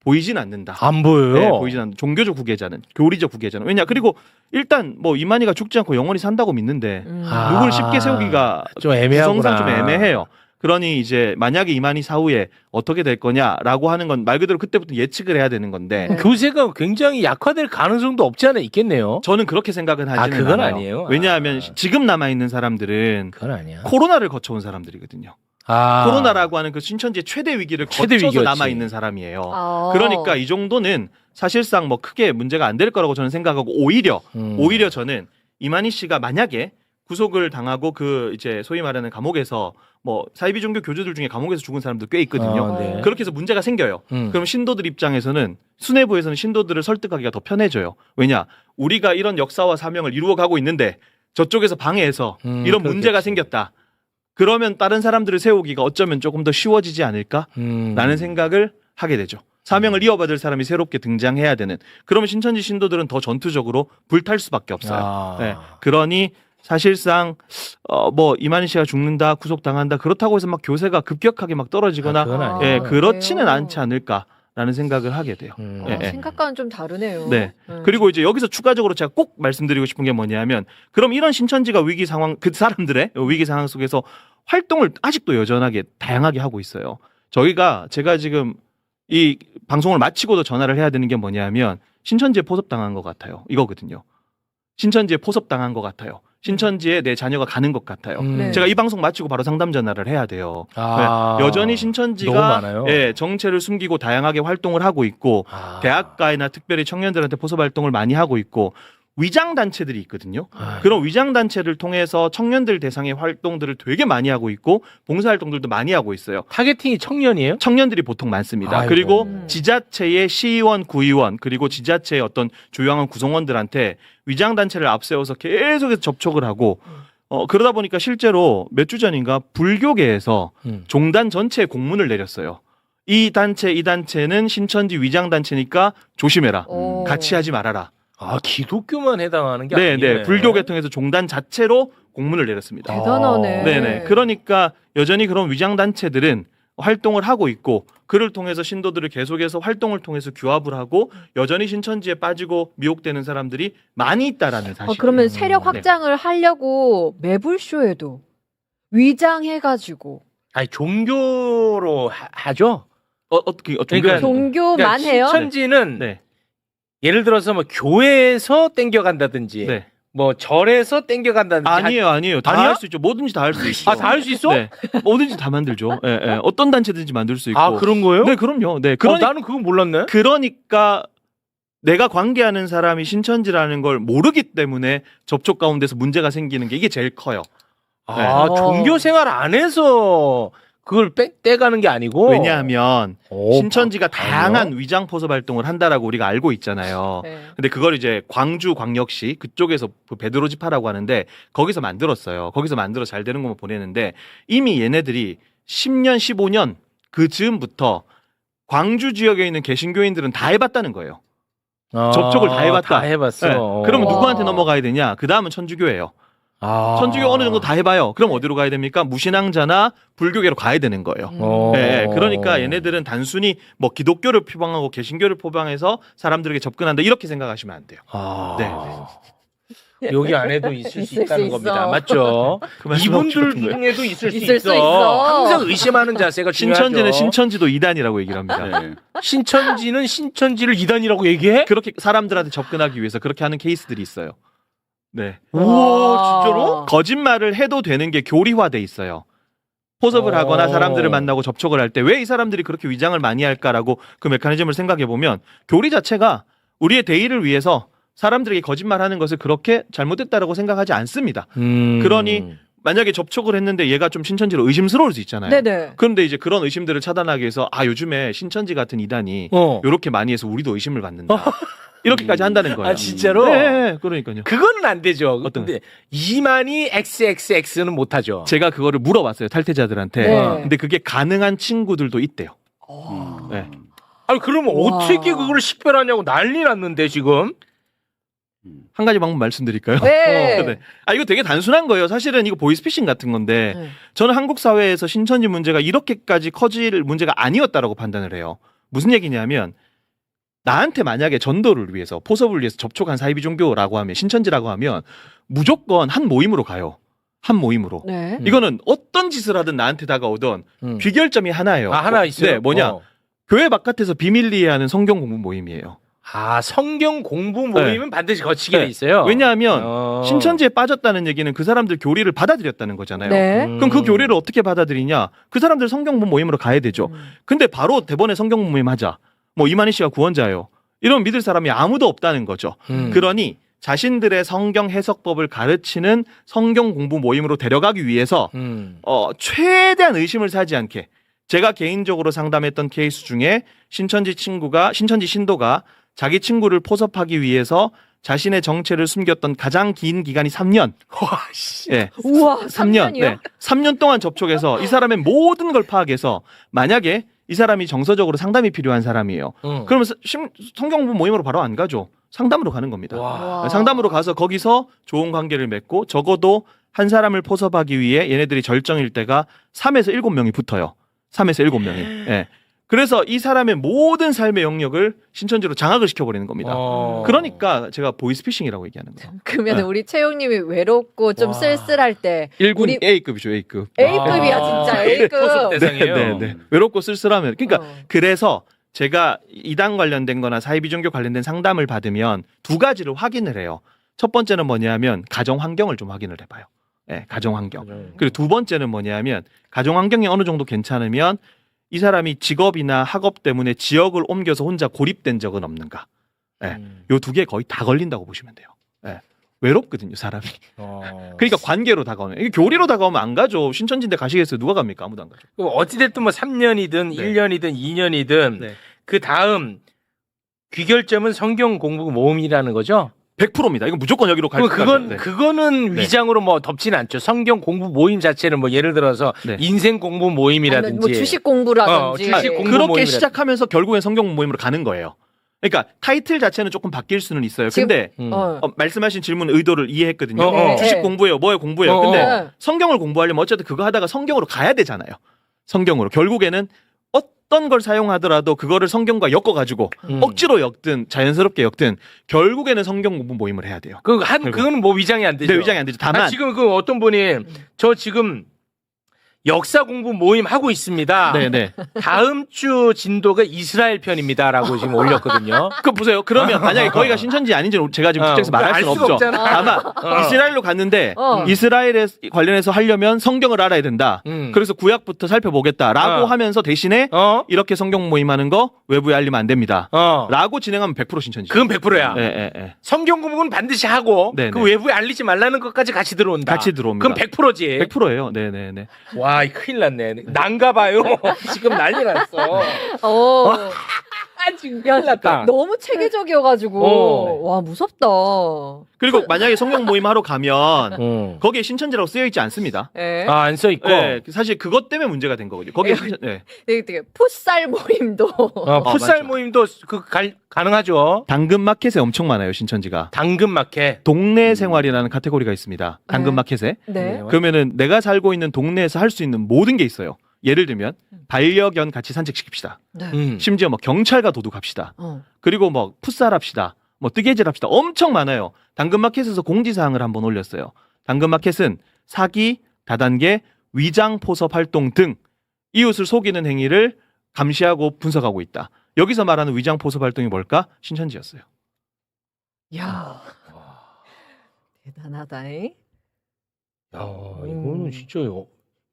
보이진 않는다. 안 보여요? 네, 보이진 않는다. 종교적 후계자는, 교리적 후계자는. 왜냐? 그리고 일단 뭐 이만희가 죽지 않고 영원히 산다고 믿는데 누구를 쉽게 세우기가 좀 애매하구나. 구성상 좀 애매해요. 그러니 이제 만약에 이만희 사후에 어떻게 될 거냐라고 하는 건 말 그대로 그때부터 예측을 해야 되는 건데 교세가 굉장히 약화될 가능성도 없지 않아 있겠네요. 저는 그렇게 생각은 하지는 그건 않아요. 아니에요? 왜냐하면 지금 남아있는 사람들은 그건 아니야. 코로나를 거쳐온 사람들이거든요. 코로나라고 하는 그 신천지의 최대 위기를 거쳐서 위기였지. 남아있는 사람이에요. 그러니까 이 정도는 사실상 뭐 크게 문제가 안 될 거라고 저는 생각하고 오히려 저는 이만희 씨가 만약에 구속을 당하고 그 이제 소위 말하는 감옥에서 뭐 사이비 종교 교주들 중에 감옥에서 죽은 사람도 꽤 있거든요. 네. 그렇게 해서 문제가 생겨요. 그럼 신도들 입장에서는 수뇌부에서는 신도들을 설득하기가 더 편해져요. 왜냐? 우리가 이런 역사와 사명을 이루어가고 있는데 저쪽에서 방해해서 이런 문제가 생겼다. 그러면 다른 사람들을 세우기가 어쩌면 조금 더 쉬워지지 않을까라는 생각을 하게 되죠. 사명을 이어받을 사람이 새롭게 등장해야 되는. 그러면 신천지 신도들은 더 전투적으로 불탈 수밖에 없어요. 네. 그러니 사실상 뭐 이만희 씨가 죽는다, 구속당한다 그렇다고 해서 막 교세가 급격하게 막 떨어지거나 그렇지는 않지 않을까라는 생각을 하게 돼요. 생각과는 좀 다르네요. 네. 그리고 이제 여기서 추가적으로 제가 꼭 말씀드리고 싶은 게 뭐냐면 그럼 이런 신천지가 위기 상황 그 사람들의 위기 상황 속에서 활동을 아직도 여전하게 다양하게 하고 있어요. 제가 지금 이 방송을 마치고도 전화를 해야 되는 게 뭐냐면 신천지에 포섭당한 것 같아요. 이거거든요. 신천지에 포섭당한 것 같아요. 신천지에 내 자녀가 가는 것 같아요. 네. 제가 이 방송 마치고 바로 상담 전화를 해야 돼요. 여전히 신천지가 너무 많아요. 정체를 숨기고 다양하게 활동을 하고 있고 대학가이나 특별히 청년들한테 포섭 활동을 많이 하고 있고 위장 단체들이 있거든요. 아, 그런 위장 단체를 통해서 청년들 대상의 활동들을 되게 많이 하고 있고 봉사 활동들도 많이 하고 있어요. 타겟팅이 청년이에요? 청년들이 보통 많습니다. 아이고. 그리고 지자체의 시의원, 구의원 그리고 지자체의 어떤 조용한 구성원들한테 위장 단체를 앞세워서 계속해서 접촉을 하고 그러다 보니까 실제로 몇 주 전인가 불교계에서 종단 전체에 공문을 내렸어요. 이 단체는 신천지 위장 단체니까 조심해라. 오. 같이 하지 말아라. 아, 기독교만 해당하는 게 네, 아니네. 네. 불교 계통에서 종단 자체로 공문을 내렸습니다. 대단하네. 네네. 그러니까 여전히 그런 위장 단체들은 활동을 하고 있고 그를 통해서 신도들을 계속해서 활동을 통해서 규합을 하고 여전히 신천지에 빠지고 미혹되는 사람들이 많이 있다라는 사실. 그러면 세력 확장을 하려고 매불쇼에도 위장해가지고 아니, 종교로 하죠? 어떻게 그러니까 종교만 그러니까 해요? 신천지는 네. 예를 들어서 뭐 교회에서 땡겨간다든지 네. 뭐 절에서 땡겨간다든지 아니에요. 다 아니야? 할 수 있죠. 뭐든지 다 할 수 있어. 아, 다 할 수 있어? 네. 뭐든지 다 만들죠. 예, 예. 어떤 단체든지 만들 수 있고. 아, 그런 거예요? 네, 그럼요. 네. 나는 그건 몰랐네. 그러니까 내가 관계하는 사람이 신천지라는 걸 모르기 때문에 접촉 가운데서 문제가 생기는 게 이게 제일 커요. 아, 네. 종교 생활 안 해서 그걸 떼가는 게 아니고. 왜냐하면 오, 신천지가 그래요? 다양한 위장 포섭 활동을 한다라고 우리가 알고 있잖아요. 네. 근데 그걸 이제 광주광역시 그쪽에서 베드로 지파라고 하는데 거기서 만들었어요. 거기서 만들어 잘 되는 것만 보내는데 이미 얘네들이 10년, 15년 그 즈음부터 광주 지역에 있는 개신교인들은 다 해봤다는 거예요. 접촉을 다 해봤다. 다 해봤어. 네. 그러면 와. 누구한테 넘어가야 되냐? 그 다음은 천주교예요. 아. 천주교 어느 정도 다 해봐요. 그럼 어디로 가야 됩니까? 무신앙자나 불교계로 가야 되는 거예요. 네, 그러니까 얘네들은 단순히 뭐 기독교를 표방하고 개신교를 표방해서 사람들에게 접근한다 이렇게 생각하시면 안 돼요. 아. 네, 여기 안에도 있을 수 있을 있다는 수 겁니다. 있어. 맞죠? 그 말씀 이분들 하고 싶은 거예요. 중에도 있을 수 있을 수 있어. 있어. 항상 의심하는 자세가 중요하죠. 신천지는 신천지도 이단이라고 얘기를 합니다. 네. 신천지는 신천지를 이단이라고 얘기해? 그렇게 사람들한테 접근하기 위해서 그렇게 하는 케이스들이 있어요. 네. 우와, 진짜로? 거짓말을 해도 되는 게 교리화돼 있어요. 포섭을 하거나 사람들을 만나고 접촉을 할 때 왜 이 사람들이 그렇게 위장을 많이 할까라고 그 메커니즘을 생각해 보면 교리 자체가 우리의 대의를 위해서 사람들에게 거짓말하는 것을 그렇게 잘못됐다라고 생각하지 않습니다. 그러니 만약에 접촉을 했는데 얘가 좀 신천지로 의심스러울 수 있잖아요. 네네. 그런데 이제 그런 의심들을 차단하기 위해서 요즘에 신천지 같은 이단이 이렇게 많이 해서 우리도 의심을 받는다. 이렇게까지 한다는 거예요. 아, 진짜로? 네, 그러니까요. 그거는 안 되죠. 어떤 근데 이만희 XXX는 못하죠. 제가 그거를 물어봤어요. 탈퇴자들한테. 네. 근데 그게 가능한 친구들도 있대요. 네. 아니, 그러면 와. 어떻게 그걸 식별하냐고 난리 났는데, 지금? 한 가지 방법 말씀드릴까요? 네. 네. 이거 되게 단순한 거예요. 사실은 이거 보이스피싱 같은 건데 네. 저는 한국 사회에서 신천지 문제가 이렇게까지 커질 문제가 아니었다라고 판단을 해요. 무슨 얘기냐면 나한테 만약에 전도를 위해서 포섭을 위해서 접촉한 사이비 종교라고 하면 신천지라고 하면 무조건 한 모임으로 가요. 한 모임으로. 네. 이거는 어떤 짓을 하든 나한테 다가오던 귀결점이 하나예요. 하나 있어요? 네, 뭐냐? 어. 교회 바깥에서 비밀리에 하는 성경 공부 모임이에요. 아, 성경 공부 모임은 반드시 거치게 돼 있어요. 왜냐하면 신천지에 빠졌다는 얘기는 그 사람들 교리를 받아들였다는 거잖아요. 네. 그럼 그 교리를 어떻게 받아들이냐? 그 사람들 성경 공부 모임으로 가야 되죠. 근데 바로 대번에 성경 공부 모임 하자. 뭐 이만희 씨가 구원자예요. 이러면 믿을 사람이 아무도 없다는 거죠. 그러니 자신들의 성경 해석법을 가르치는 성경 공부 모임으로 데려가기 위해서 최대한 의심을 사지 않게 제가 개인적으로 상담했던 케이스 중에 신천지 신도가 자기 친구를 포섭하기 위해서 자신의 정체를 숨겼던 가장 긴 기간이 3년. 예. 우와, 3년. 3년이요? 네. 3년 동안 접촉해서 이 사람의 모든 걸 파악해서 만약에 이 사람이 정서적으로 상담이 필요한 사람이에요. 그러면 성경 공부 모임으로 바로 안 가죠. 상담으로 가는 겁니다. 와. 상담으로 가서 거기서 좋은 관계를 맺고 적어도 한 사람을 포섭하기 위해 얘네들이 절정일 때가 3에서 7명이 붙어요. 3에서 7명이. 예. 그래서 이 사람의 모든 삶의 영역을 신천지로 장악을 시켜버리는 겁니다. 그러니까 제가 보이스피싱이라고 얘기하는 거예요. 그러면 네. 우리 채용님이 외롭고 좀 와. 쓸쓸할 때 1군 우리 A급이죠, A급. A급이야 진짜 A급. 대상이에요. 네. 외롭고 쓸쓸하면. 그러니까 어. 그래서 제가 이단 관련된 거나 사이비 종교 관련된 상담을 받으면 두 가지를 확인을 해요. 첫 번째는 뭐냐면 가정 환경을 좀 확인을 해봐요. 네, 가정 환경. 그리고 두 번째는 뭐냐면 가정 환경이 어느 정도 괜찮으면 이 사람이 직업이나 학업 때문에 지역을 옮겨서 혼자 고립된 적은 없는가. 요 두 개 거의 다 걸린다고 보시면 돼요. 예. 외롭거든요, 사람이. 그러니까 관계로 다가오면. 이게 교리로 다가오면 안 가죠. 신천지인데 가시겠어요? 누가 갑니까? 아무도 안 가죠. 어찌됐든 뭐 3년이든 네. 1년이든 2년이든 네. 그 다음 귀결점은 성경 공부 모음이라는 거죠? 100%입니다. 이건 무조건 여기로 갈 그럼 거예요. 네. 그거는 네. 위장으로 뭐 덮지는 않죠. 성경 공부 모임 자체는 뭐 예를 들어서 네. 인생 공부 모임이라든지 뭐 주식 공부라든지. 주식 공부 그렇게 모임이라- 시작하면서 결국엔 성경 모임으로 가는 거예요. 그러니까 타이틀 자체는 조금 바뀔 수는 있어요. 지금- 근데 어. 말씀하신 질문 의도를 이해했거든요. 어. 주식 네. 공부예요. 뭐예요? 공부예요. 어. 근데 네. 성경을 공부하려면 어쨌든 그거 하다가 성경으로 가야 되잖아요. 성경으로. 결국에는 어떤 걸 사용하더라도 그거를 성경과 엮어가지고 억지로 엮든 자연스럽게 엮든 결국에는 성경 공부 모임을 해야 돼요. 그거는 뭐 위장이 안 되죠. 네, 위장이 안 되죠. 다만 지금 그 어떤 분이 저 지금 역사 공부 모임 하고 있습니다. 네네. 다음 주 진도가 이스라엘 편입니다라고 지금 올렸거든요. 그 보세요. 그러면 만약에 거기가 신천지 아닌지는 제가 지금 특정해서 말할 알 수는 수가 없죠. 없잖아. 다만 이스라엘로 갔는데 어. 이스라엘에 관련해서 하려면 성경을 알아야 된다. 그래서 구약부터 살펴보겠다라고 하면서 대신에 이렇게 성경 모임하는 거 외부에 알리면 안 됩니다. 라고 진행하면 100% 신천지. 그건 100%야. 예. 성경 공부는 반드시 하고 네네. 그 외부에 알리지 말라는 것까지 같이 들어온다. 같이 들어옵니다. 그럼 100%지. 100%예요. 네네네. 와, 큰일 났네. 난가 봐요. 지금 난리 났어. 지금 큰일 났다. 너무 체계적이어가지고 와 무섭다. 그리고 만약에 성경 모임 하러 가면 거기에 신천지라고 쓰여 있지 않습니다. 예. 안 써 있고. 네, 사실 그것 때문에 문제가 된 거거든요. 거기에 되게 풋살 모임도. 풋살 맞죠. 모임도 가능하죠. 당근 마켓에 엄청 많아요, 신천지가. 당근 마켓. 동네 생활이라는 카테고리가 있습니다. 당근 마켓에. 네. 그러면은 내가 살고 있는 동네에서 할 수 있는 모든 게 있어요. 예를 들면 반려견 같이 산책시킵시다. 네. 심지어 뭐 경찰과 도둑합시다. 그리고 뭐 풋살합시다. 뭐 뜨개질합시다. 엄청 많아요. 당근마켓에서 공지사항을 한번 올렸어요. 당근마켓은 사기, 다단계, 위장 포섭 활동 등 이웃을 속이는 행위를 감시하고 분석하고 있다. 여기서 말하는 위장 포섭 활동이 뭘까? 신천지였어요. 야 대단하다잉. 야, 이거는 진짜 이거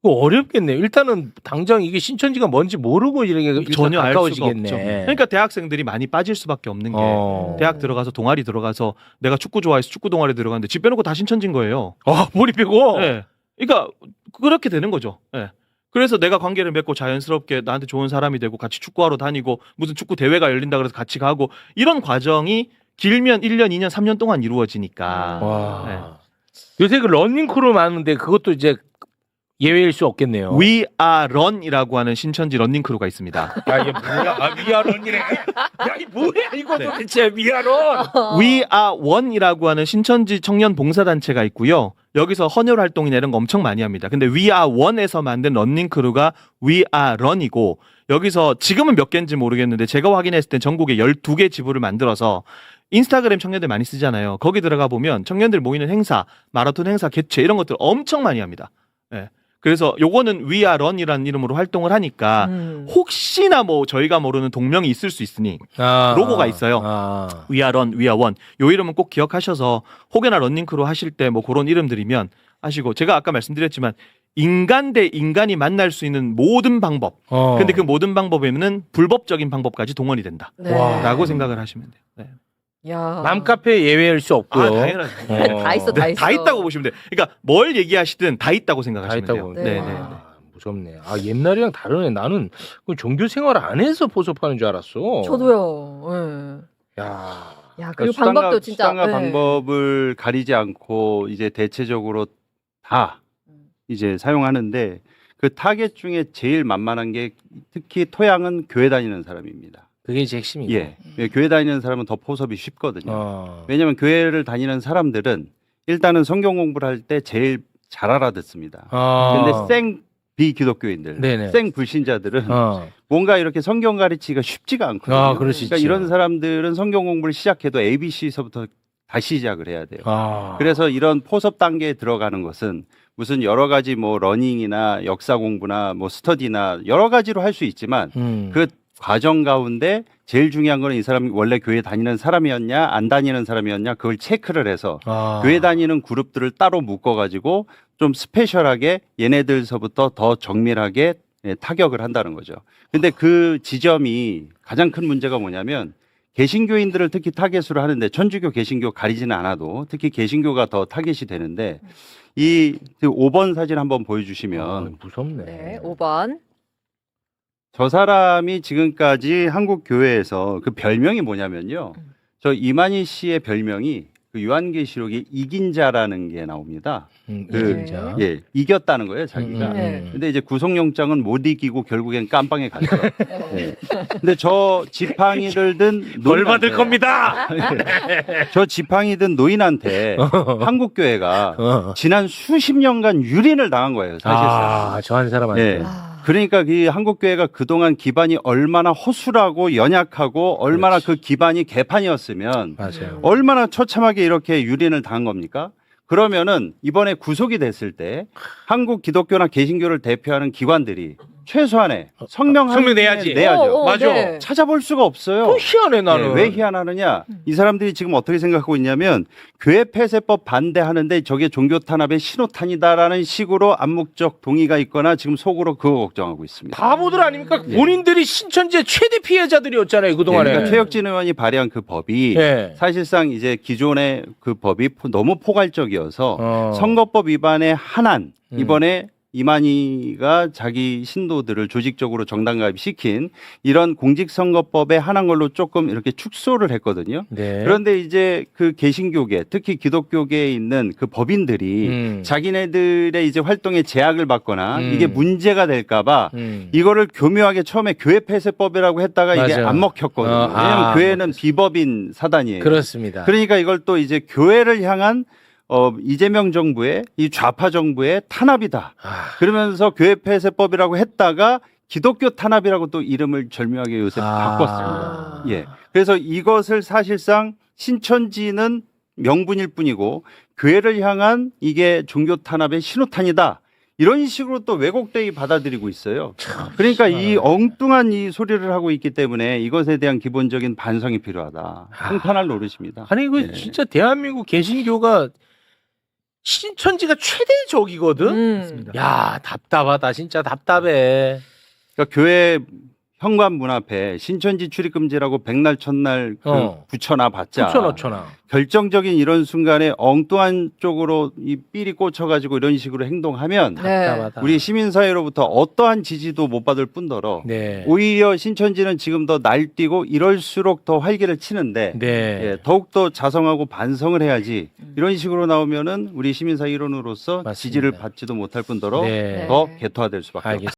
어렵겠네요. 일단은 당장 이게 신천지가 뭔지 모르고 이렇게 전혀 알 수가 가까워지겠네. 없죠. 그러니까 대학생들이 많이 빠질 수밖에 없는 게 어. 대학 들어가서 동아리 들어가서 내가 축구 좋아해서 축구 동아리 들어갔는데 집 빼놓고 다 신천지인 거예요. 머리 빼고. 네. 그러니까 그렇게 되는 거죠. 네. 그래서 내가 관계를 맺고 자연스럽게 나한테 좋은 사람이 되고 같이 축구하러 다니고 무슨 축구 대회가 열린다 그래서 같이 가고 이런 과정이 길면 1년, 2년, 3년 동안 이루어지니까. 와. 네. 요새 그 러닝 크루 많은데 그것도 이제 예외일 수 없겠네요. We Are Run이라고 하는 신천지 러닝 크루가 있습니다. 야, 이게 뭐야? 위아런이래. 야, 이 뭐야 이거 네. 도대체 위아런. We Are One이라고 하는 신천지 청년 봉사단체가 있고요. 여기서 헌혈 활동이나 이런 거 엄청 많이 합니다. 근데 We Are One에서 만든 러닝 크루가 We Are Run이고 여기서 지금은 몇 개인지 모르겠는데 제가 확인했을 때 전국에 12개 지부를 만들어서 인스타그램 청년들 많이 쓰잖아요. 거기 들어가 보면 청년들 모이는 행사, 마라톤 행사 개최 이런 것들 엄청 많이 합니다. 네. 그래서 요거는 We Are Run이라는 이름으로 활동을 하니까 혹시나 뭐 저희가 모르는 동명이 있을 수 있으니 로고가 있어요. We Are Run, We Are One. 요 이름은 꼭 기억하셔서 혹여나 런닝크루 하실 때 뭐 그런 이름들이면 하시고 제가 아까 말씀드렸지만 인간 대 인간이 만날 수 있는 모든 방법. 근데 그 모든 방법에는 불법적인 방법까지 동원이 된다. 네. 라고 생각을 하시면 돼요. 네. 야. 맘카페 예외일 수 없고요. 당연하죠. 다 있어, 다 있어. 다 있다고 보시면 돼요. 그러니까 뭘 얘기하시든 다 있다고 다 생각하시면 있다고. 돼요. 네. 네. 무섭네. 옛날이랑 다르네. 나는 그 종교 생활 안 해서 포섭하는 줄 알았어. 저도요. 야. 예. 야, 그러니까 그리고 방법도 진짜. 수단과 예. 방법을 가리지 않고 이제 대체적으로 다 이제 사용하는데 그 타겟 중에 제일 만만한 게 특히 토양은 교회 다니는 사람입니다. 그게 이제 핵심이고. 예. 교회 다니는 사람은 더 포섭이 쉽거든요. 왜냐하면 어. 교회를 다니는 사람들은 일단은 성경 공부를 할 때 제일 잘 알아듣습니다. 근데 생 비기독교인들, 네네. 생 불신자들은 뭔가 이렇게 성경 가르치기가 쉽지가 않거든요. 그럴 수 그러니까 있죠. 이런 사람들은 성경 공부를 시작해도 ABC서부터 다시 시작을 해야 돼요. 아. 그래서 이런 포섭 단계에 들어가는 것은 무슨 여러 가지 뭐 러닝이나 역사 공부나 뭐 스터디나 여러 가지로 할 수 있지만 그 과정 가운데 제일 중요한 거는 이 사람이 원래 교회 다니는 사람이었냐 안 다니는 사람이었냐 그걸 체크를 해서 교회 다니는 그룹들을 따로 묶어가지고 좀 스페셜하게 얘네들서부터 더 정밀하게 타격을 한다는 거죠. 근데 그 지점이 가장 큰 문제가 뭐냐면 개신교인들을 특히 타겟으로 하는데 천주교, 개신교 가리지는 않아도 특히 개신교가 더 타겟이 되는데 이 5번 사진 한번 보여주시면 무섭네. 네, 5번. 저 사람이 지금까지 한국 교회에서 그 별명이 뭐냐면요. 저 이만희 씨의 별명이 그 요한계시록에 이긴 자라는 게 나옵니다. 이긴 자. 예, 이겼다는 거예요, 자기가. 네. 근데 이제 구속영장은 못 이기고 결국엔 깜빵에 갔죠. 예. 근데 저 지팡이를 든 벌 받을 노인한테- 겁니다. 저 지팡이 든 노인한테 한국 교회가 지난 수십 년간 유린을 당한 거예요, 사실상. 저 한 사람한테. 예. 그러니까 그 한국 교회가 그동안 기반이 얼마나 허술하고 연약하고 얼마나 그 기반이 개판이었으면 맞아요. 얼마나 처참하게 이렇게 유린을 당한 겁니까? 그러면은 이번에 구속이 됐을 때 한국 기독교나 개신교를 대표하는 기관들이 최소한의 성명 내야지. 내야죠. 맞아. 네. 찾아볼 수가 없어요. 또 희한해 나는. 네, 왜 희한하느냐? 이 사람들이 지금 어떻게 생각하고 있냐면 교회 폐쇄법 반대하는데 저게 종교 탄압의 신호탄이다라는 식으로 암묵적 동의가 있거나 지금 속으로 그거 걱정하고 있습니다. 바보들 아닙니까? 본인들이 신천지의 최대 피해자들이었잖아요, 그동안에. 그러니까 최혁진 의원이 발의한 그 법이 네. 사실상 이제 기존의 그 법이 너무 포괄적이어서 선거법 선거법 위반의 한한 이번에 이만희가 자기 신도들을 조직적으로 정당 가입시킨 이런 공직선거법에 한한 걸로 조금 이렇게 축소를 했거든요. 네. 그런데 이제 그 개신교계, 특히 기독교계에 있는 그 법인들이 자기네들의 이제 활동에 제약을 받거나 이게 문제가 될까봐 이거를 교묘하게 처음에 교회 폐쇄법이라고 했다가 이게 맞아. 안 먹혔거든요. 왜냐하면 교회는 비법인 사단이에요. 그렇습니다. 그러니까 이걸 또 이제 교회를 향한 이재명 정부의 이 좌파 정부의 탄압이다. 그러면서 교회 폐쇄법이라고 했다가 기독교 탄압이라고 또 이름을 절묘하게 요새 바꿨습니다. 예. 그래서 이것을 사실상 신천지는 명분일 뿐이고 교회를 향한 이게 종교 탄압의 신호탄이다. 이런 식으로 또 왜곡되게 받아들이고 있어요. 그러니까 이 엉뚱한 이 소리를 하고 있기 때문에 이것에 대한 기본적인 반성이 필요하다. 평탄할 노릇입니다. 아니 이거 네. 진짜 대한민국 개신교가 신천지가 최대 적이거든. 야 답답하다 진짜 답답해. 그러니까 교회 현관 문 앞에 신천지 출입 금지라고 백날 첫날 붙여놔 봤자 붙여놓잖아. 결정적인 이런 순간에 엉뚱한 쪽으로 이 삘이 꽂혀가지고 이런 식으로 행동하면 답답하다. 우리 시민사회로부터 어떠한 지지도 못 받을 뿐더러 네. 오히려 신천지는 지금 더 날뛰고 이럴수록 더 활기를 치는데 네. 예, 더욱더 자성하고 반성을 해야지 이런 식으로 나오면은 우리 시민사회 일원으로서 맞습니다. 지지를 받지도 못할 뿐더러 네. 더 개토화될 수밖에 없다. 알겠습니다.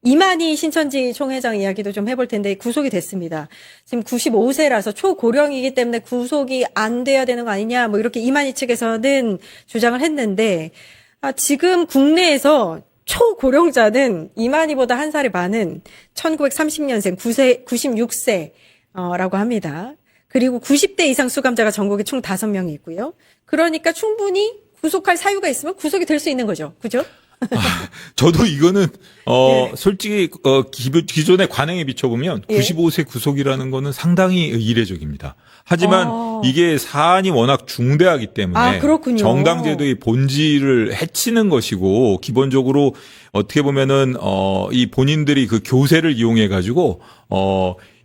이만희 신천지 총회장 이야기도 좀 해볼 텐데 구속이 됐습니다. 지금 95세라서 초고령이기 때문에 구속이 안 돼야 되는 거 아니냐 뭐 이렇게 이만희 측에서는 주장을 했는데 지금 국내에서 초고령자는 이만희보다 한 살이 많은 1930년생 96세라고 합니다. 그리고 90대 이상 수감자가 전국에 총 5명이 있고요. 그러니까 충분히 구속할 사유가 있으면 구속이 될 수 있는 거죠. 그죠? 저도 이거는 솔직히 기존의 관행에 비춰보면 95세 구속이라는 거는 상당히 이례적입니다. 하지만 이게 사안이 워낙 중대하기 때문에 그렇군요. 정당제도의 본질을 해치는 것이고 기본적으로 어떻게 보면은 이 본인들이 그 교세를 이용해 가지고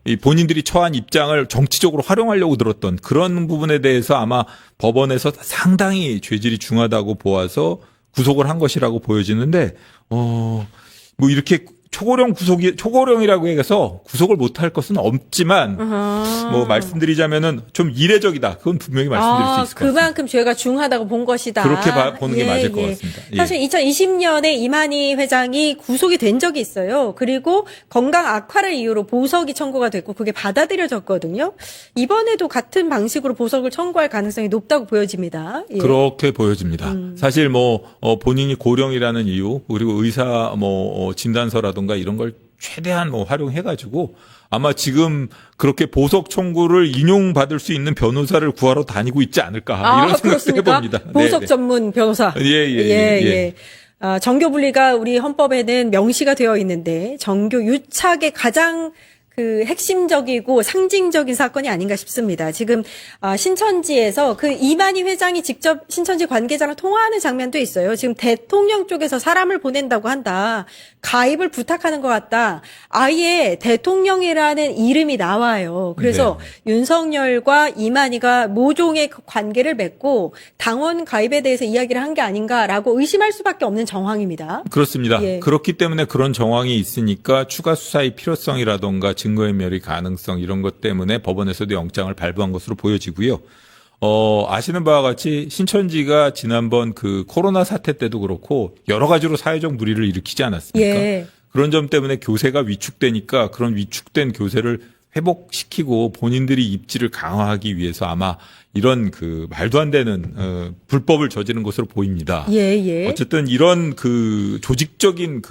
이 본인들이 처한 입장을 정치적으로 활용하려고 들었던 그런 부분에 대해서 아마 법원에서 상당히 죄질이 중하다고 보아서 구속을 한 것이라고 보여지는데, 뭐 이렇게 초고령이라고 해서 구속을 못할 것은 없지만, 뭐 말씀드리자면은 좀 이례적이다. 그건 분명히 말씀드릴 수 있을 것 같습니다. 그만큼 죄가 중하다고 본 것이다. 그렇게 보는 게 맞을 것 같습니다. 예. 사실 2020년에 이만희 회장이 구속이 된 적이 있어요. 그리고 건강 악화를 이유로 보석이 청구가 됐고 그게 받아들여졌거든요. 이번에도 같은 방식으로 보석을 청구할 가능성이 높다고 보여집니다. 예. 그렇게 보여집니다. 사실 본인이 고령이라는 이유, 그리고 의사 진단서라든가 이런 걸 최대한 활용해가지고 아마 지금 그렇게 보석 청구를 인용받을 수 있는 변호사를 구하러 다니고 있지 않을까 이런 생각도 해봅니다. 보석 네, 전문 변호사. 예. 정교 분리가 우리 헌법에는 명시가 되어 있는데 정교 유착의 가장 그 핵심적이고 상징적인 사건이 아닌가 싶습니다. 지금 신천지에서 그 이만희 회장이 직접 신천지 관계자랑 통화하는 장면도 있어요. 지금 대통령 쪽에서 사람을 보낸다고 한다. 가입을 부탁하는 것 같다. 아예 대통령이라는 이름이 나와요. 그래서 윤석열과 이만희가 모종의 그 관계를 맺고 당원 가입에 대해서 이야기를 한 게 아닌가라고 의심할 수밖에 없는 정황입니다. 그렇습니다. 예. 그렇기 때문에 그런 정황이 있으니까 추가 수사의 필요성이라던가 증거인멸의 가능성 이런 것 때문에 법원에서도 영장을 발부한 것으로 보여지고요. 아시는 바와 같이 신천지가 지난번 그 코로나 사태 때도 그렇고 여러 가지로 사회적 물의를 일으키지 않았습니까? 예. 그런 점 때문에 교세가 위축되니까 그런 위축된 교세를 회복시키고 본인들이 입지를 강화하기 위해서 아마 이런 그 말도 안 되는 불법을 저지른 것으로 보입니다. 예. 어쨌든 이런 그 조직적인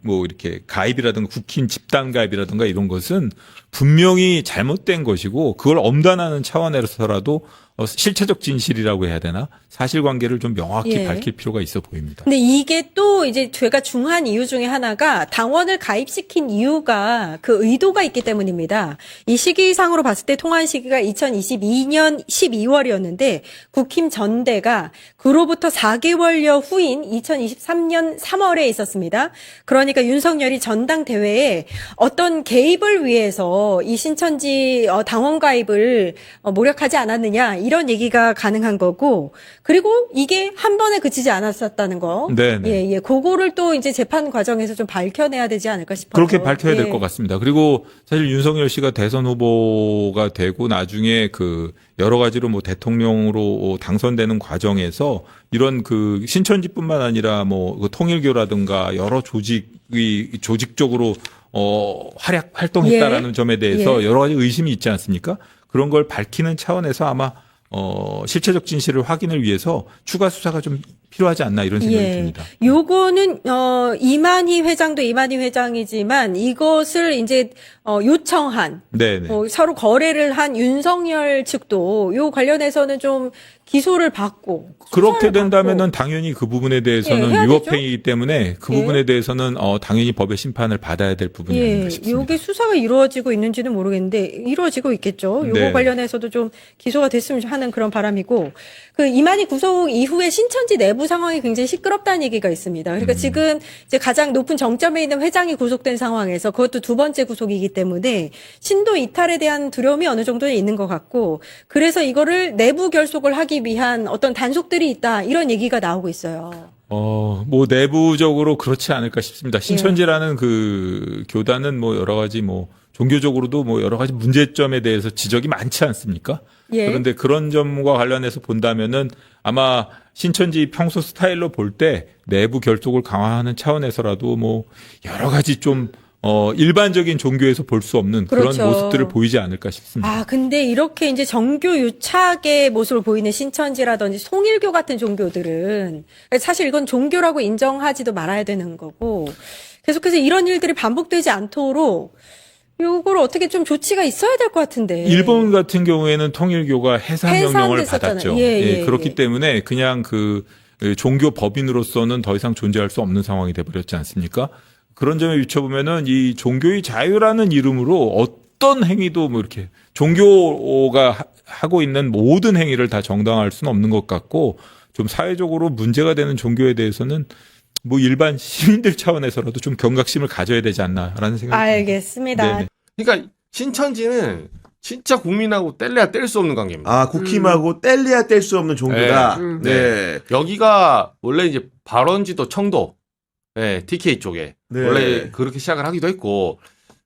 뭐 이렇게 가입이라든가 국힘 집단 가입이라든가 이런 것은 분명히 잘못된 것이고 그걸 엄단하는 차원에서라도 실체적 진실이라고 해야 되나? 사실관계를 좀 명확히 예. 밝힐 필요가 있어 보입니다. 근데 이게 또 이제 죄가 중한 이유 중에 하나가 당원을 가입시킨 이유가 그 의도가 있기 때문입니다. 이 시기상으로 봤을 때 통한 시기가 2022년 12월이었는데 국힘 전대가 그로부터 4개월여 후인 2023년 3월에 있었습니다. 그러니까 윤석열이 전당대회에 어떤 개입을 위해서 이 신천지 당원 가입을 모략하지 않았느냐 이런 얘기가 가능한 거고 그리고 이게 한 번에 그치지 않았었다는 거. 네네. 예. 그거를 또 이제 재판 과정에서 좀 밝혀내야 되지 않을까 싶어요. 그렇게 밝혀야 될 것 같습니다. 그리고 사실 윤석열 씨가 대선 후보가 되고 나중에 그 여러 가지로 뭐 대통령으로 당선되는 과정에서 이런 그 신천지뿐만 아니라 뭐 그 통일교라든가 여러 조직이 조직적으로 활동했다라는 점에 대해서 여러 가지 의심이 있지 않습니까? 그런 걸 밝히는 차원에서 아마 실체적 진실을 확인을 위해서 추가 수사가 좀 필요하지 않나 이런 생각이 듭니다. 요거는 이만희 회장도 이만희 회장이지만 이것을 이제 요청한 네네. 서로 거래를 한 윤석열 측도 요 관련해서는 좀 기소를 받고 그렇게 수사를 된다면은 받고. 당연히 그 부분에 대해서는 해야 위법행위이기 때문에 그 예. 부분에 대해서는 당연히 법의 심판을 받아야 될 부분이 아닌가 싶습니다. 요게 수사가 이루어지고 있는지는 모르겠는데 이루어지고 있겠죠. 요거 네. 관련해서도 좀 기소가 됐으면 하는 그런 바람이고 그 이만희 구속 이후에 신천지 내부 상황이 굉장히 시끄럽다는 얘기가 있습니다. 그러니까 지금 이제 가장 높은 정점에 있는 회장이 구속된 상황에서 그것도 두 번째 구속이기 때문에 신도 이탈에 대한 두려움이 어느 정도는 있는 것 같고 그래서 이거를 내부 결속을 하기 위한 어떤 단속들이 있다 이런 얘기가 나오고 있어요. 뭐 내부적으로 그렇지 않을까 싶습니다. 신천지라는 그 교단은 뭐 여러 가지 뭐 종교적으로도 뭐 여러 가지 문제점에 대해서 지적이 많지 않습니까? 예. 그런데 그런 점과 관련해서 본다면은 아마 신천지 평소 스타일로 볼 때 내부 결속을 강화하는 차원에서라도 뭐 여러 가지 좀 일반적인 종교에서 볼 수 없는 그렇죠. 그런 모습들을 보이지 않을까 싶습니다. 아, 근데 이렇게 이제 정교 유착의 모습을 보이는 신천지라든지 통일교 같은 종교들은 사실 이건 종교라고 인정하지도 말아야 되는 거고 계속해서 이런 일들이 반복되지 않도록 요걸 어떻게 좀 조치가 있어야 될 것 같은데. 일본 같은 경우에는 통일교가 해산 명령을 해산됐었잖아요. 받았죠. 예. 그렇기 때문에 그냥 그 종교 법인으로서는 더 이상 존재할 수 없는 상황이 돼버렸지 않습니까? 그런 점에 비춰보면은 이 종교의 자유라는 이름으로 어떤 행위도 뭐 이렇게 종교가 하고 있는 모든 행위를 다 정당화할 수는 없는 것 같고 좀 사회적으로 문제가 되는 종교에 대해서는 뭐 일반 시민들 차원에서라도 좀 경각심을 가져야 되지 않나라는 생각이 듭니다. 알겠습니다. 네네. 그러니까 신천지는 진짜 국민하고 뗄래야 뗄 수 없는 관계입니다. 아, 국힘하고 뗄래야 뗄 수 없는 종교다. 네. 여기가 원래 이제 발원지도 청도, TK 쪽에 네. 원래 그렇게 시작을 하기도 했고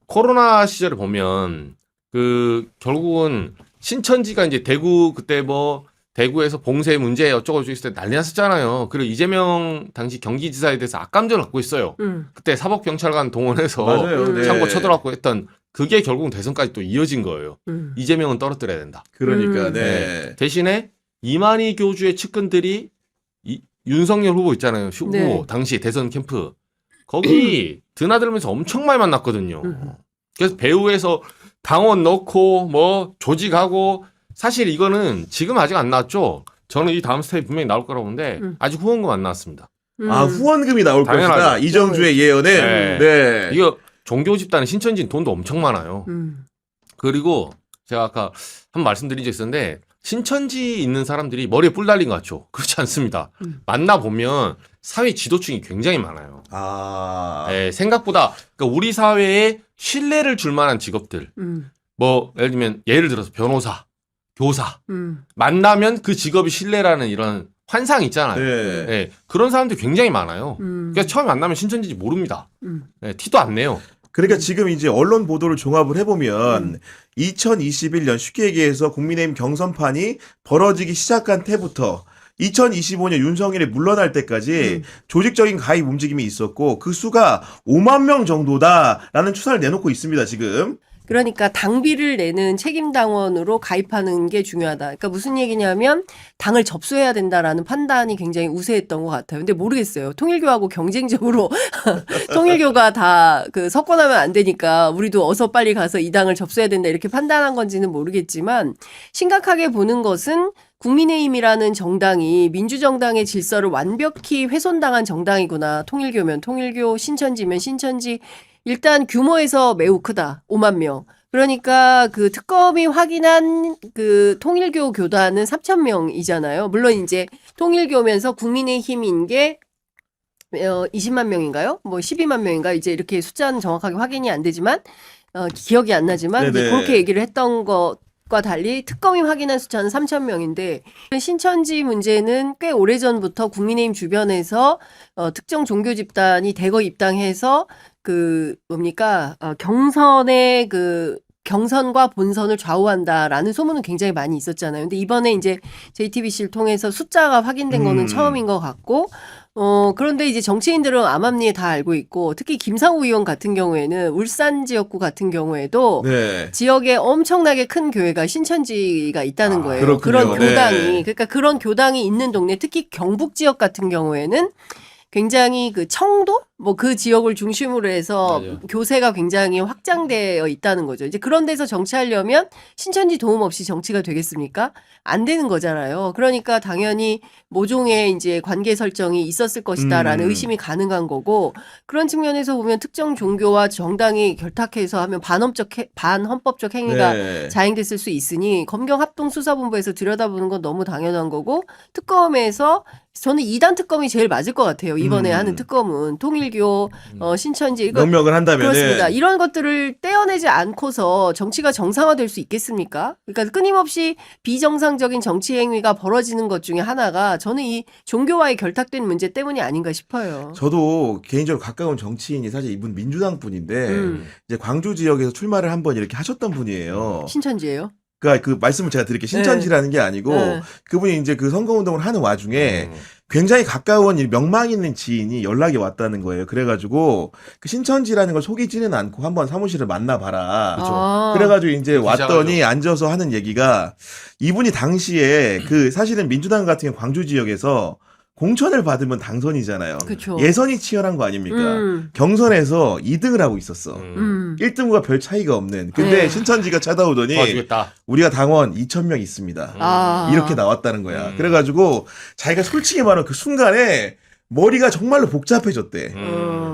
코로나 시절에 보면 그 결국은 신천지가 이제 대구 그때 뭐 대구에서 봉쇄 문제 어쩌고 있을 때 난리 났었잖아요. 그리고 이재명 당시 경기지사에 대해서 악감정을 갖고 있어요. 그때 사법경찰관 동원해서 맞아요. 네. 창고 쳐들어갖고 했던 그게 결국은 대선까지 또 이어진 거예요. 이재명은 떨어뜨려야 된다. 그러니까, 네. 대신에 이만희 교주의 측근들이 윤석열 후보 있잖아요. 후보 네. 당시 대선 캠프 거기 드나들면서 엄청 많이 만났거든요. 그래서 배후에서 당원 넣고 뭐 조직하고 사실 이거는 지금 아직 안 나왔죠. 저는 이 다음 스텝이 분명히 나올 거라고 보는데 아직 후원금 안 나왔습니다. 아, 후원금이 나올 당연하죠. 것이다. 이정주의 예언에. 네. 네. 이거 종교 집단은 신천지는 돈도 엄청 많아요. 그리고 제가 아까 한 말씀드린 적 있었는데 신천지 있는 사람들이 머리에 뿔 달린 것 같죠? 그렇지 않습니다. 만나보면 사회 지도층이 굉장히 많아요. 네, 생각보다 그러니까 우리 사회에 신뢰를 줄 만한 직업들 뭐 예를 들어서 변호사, 교사 만나면 그 직업이 신뢰라는 이런 환상 있잖아요. 네. 네, 그런 사람들이 굉장히 많아요. 그래서 처음에 만나면 신천지인지 모릅니다. 네, 티도 안 내요. 그러니까 지금 이제 언론 보도를 종합을 해보면 2021년 쉽게 얘기해서 국민의힘 경선판이 벌어지기 시작한 때부터 2025년 윤석열이 물러날 때까지 조직적인 가입 움직임이 있었고 그 수가 5만 명 정도다라는 추산을 내놓고 있습니다, 지금. 그러니까 당비를 내는 책임당원으로 가입하는 게 중요하다. 그러니까 무슨 얘기냐면 당을 접수해야 된다라는 판단이 굉장히 우세했던 것 같아요. 근데 모르겠어요. 통일교하고 경쟁적으로 통일교가 다 그 석권하면 안 되니까 우리도 어서 빨리 가서 이 당을 접수해야 된다 이렇게 판단한 건지는 모르겠지만 심각하게 보는 것은 국민의힘이라는 정당이 민주정당의 질서를 완벽히 훼손당한 정당이구나. 통일교면 통일교, 신천지면 신천지. 일단 규모에서 매우 크다. 5만 명. 그러니까 그 특검이 확인한 그 통일교 교단은 3,000명이잖아요. 물론 이제 통일교면서 국민의힘인 게 20만 명인가요? 뭐 12만 명인가? 이제 이렇게 숫자는 정확하게 확인이 안 되지만 기억이 안 나지만 이제 그렇게 얘기를 했던 것과 달리 특검이 확인한 숫자는 3,000명인데 신천지 문제는 꽤 오래전부터 국민의힘 주변에서 특정 종교 집단이 대거 입당해서 그 뭡니까 경선의 그 경선과 본선을 좌우한다라는 소문은 굉장히 많이 있었잖아요. 근데 이번에 이제 JTBC를 통해서 숫자가 확인된 거는 처음인 것 같고 그런데 이제 정치인들은 암암리에 다 알고 있고 특히 김상우 의원 같은 경우에는 울산 지역구 같은 경우에도 지역에 엄청나게 큰 교회가 신천지가 있다는 거예요. 그렇군요. 그런 교당이 네. 그러니까 그런 교당이 있는 동네 특히 경북 지역 같은 경우에는 굉장히 그 청도 뭐 그 지역을 중심으로 해서 맞아요. 교세가 굉장히 확장되어 있다는 거죠. 이제 그런 데서 정치하려면 신천지 도움 없이 정치가 되겠습니까? 안 되는 거잖아요. 그러니까 당연히 모종의 이제 관계 설정이 있었을 것이다라는 의심이 가능한 거고 그런 측면에서 보면 특정 종교와 정당이 결탁해서 하면 반헌법적 행위가 자행됐을 수 있으니 검경합동수사본부에서 들여다보는 건 너무 당연한 거고 특검에서 저는 2단 특검이 제일 맞을 것 같아요. 이번에 하는 특검은 통일교, 신천지 이거 명명을 한다면은 그렇습니다. 이런 것들을 떼어내지 않고서 정치가 정상화될 수 있겠습니까? 그러니까 끊임없이 비정상적인 정치 행위가 벌어지는 것 중에 하나가 저는 이 종교와의 결탁된 문제 때문이 아닌가 싶어요. 저도 개인적으로 가까운 정치인이 사실 이분 민주당 분인데 이제 광주 지역에서 출마를 한번 이렇게 하셨던 분이에요. 신천지예요? 그러니까 그 말씀을 제가 드릴게요. 신천지라는 게 아니고 그분이 이제 그 선거운동을 하는 와중에 굉장히 가까운 명망 있는 지인이 연락이 왔다는 거예요. 그래가지고 그 신천지라는 걸 속이지는 않고 한번 사무실을 만나봐라. 그래가지고 이제 왔더니 앉아서 하는 얘기가 이분이 당시에 그 사실은 민주당 같은 경우 광주 지역에서 공천을 받으면 당선이잖아요. 그쵸. 예선이 치열한 거 아닙니까? 경선에서 2등을 하고 있었어. 1등과 별 차이가 없는. 근데 신천지가 찾아오더니 도와주겠다. 우리가 당원 2,000명 있습니다. 이렇게 나왔다는 거야. 그래가지고 자기가 솔직히 말하면 그 순간에 머리가 정말로 복잡해졌대.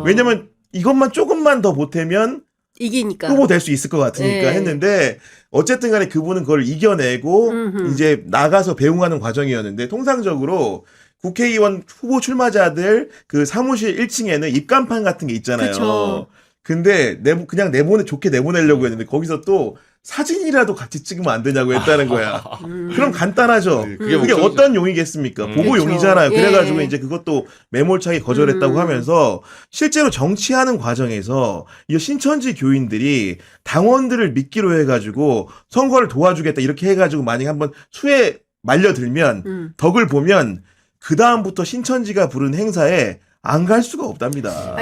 왜냐면 이것만 조금만 더 보태면 이기니까 후보 될 수 있을 것 같으니까 했는데 어쨌든 간에 그분은 그걸 이겨내고 이제 나가서 배웅하는 과정이었는데 통상적으로 국회의원 후보 출마자들 그 사무실 1층에는 입간판 같은 게 있잖아요. 그쵸. 근데 그냥 좋게 내보내려고 했는데 거기서 또 사진이라도 같이 찍으면 안 되냐고 했다는 거야. 그럼 간단하죠. 그게 어떤 용이겠습니까? 보고용이잖아요. 그쵸. 그래가지고 이제 그것도 매몰차게 거절했다고 하면서 실제로 정치하는 과정에서 이 신천지 교인들이 당원들을 믿기로 해가지고 선거를 도와주겠다 이렇게 해가지고 만약에 한번 수에 말려들면 덕을 보면 그 다음부터 신천지가 부른 행사에 안 갈 수가 없답니다.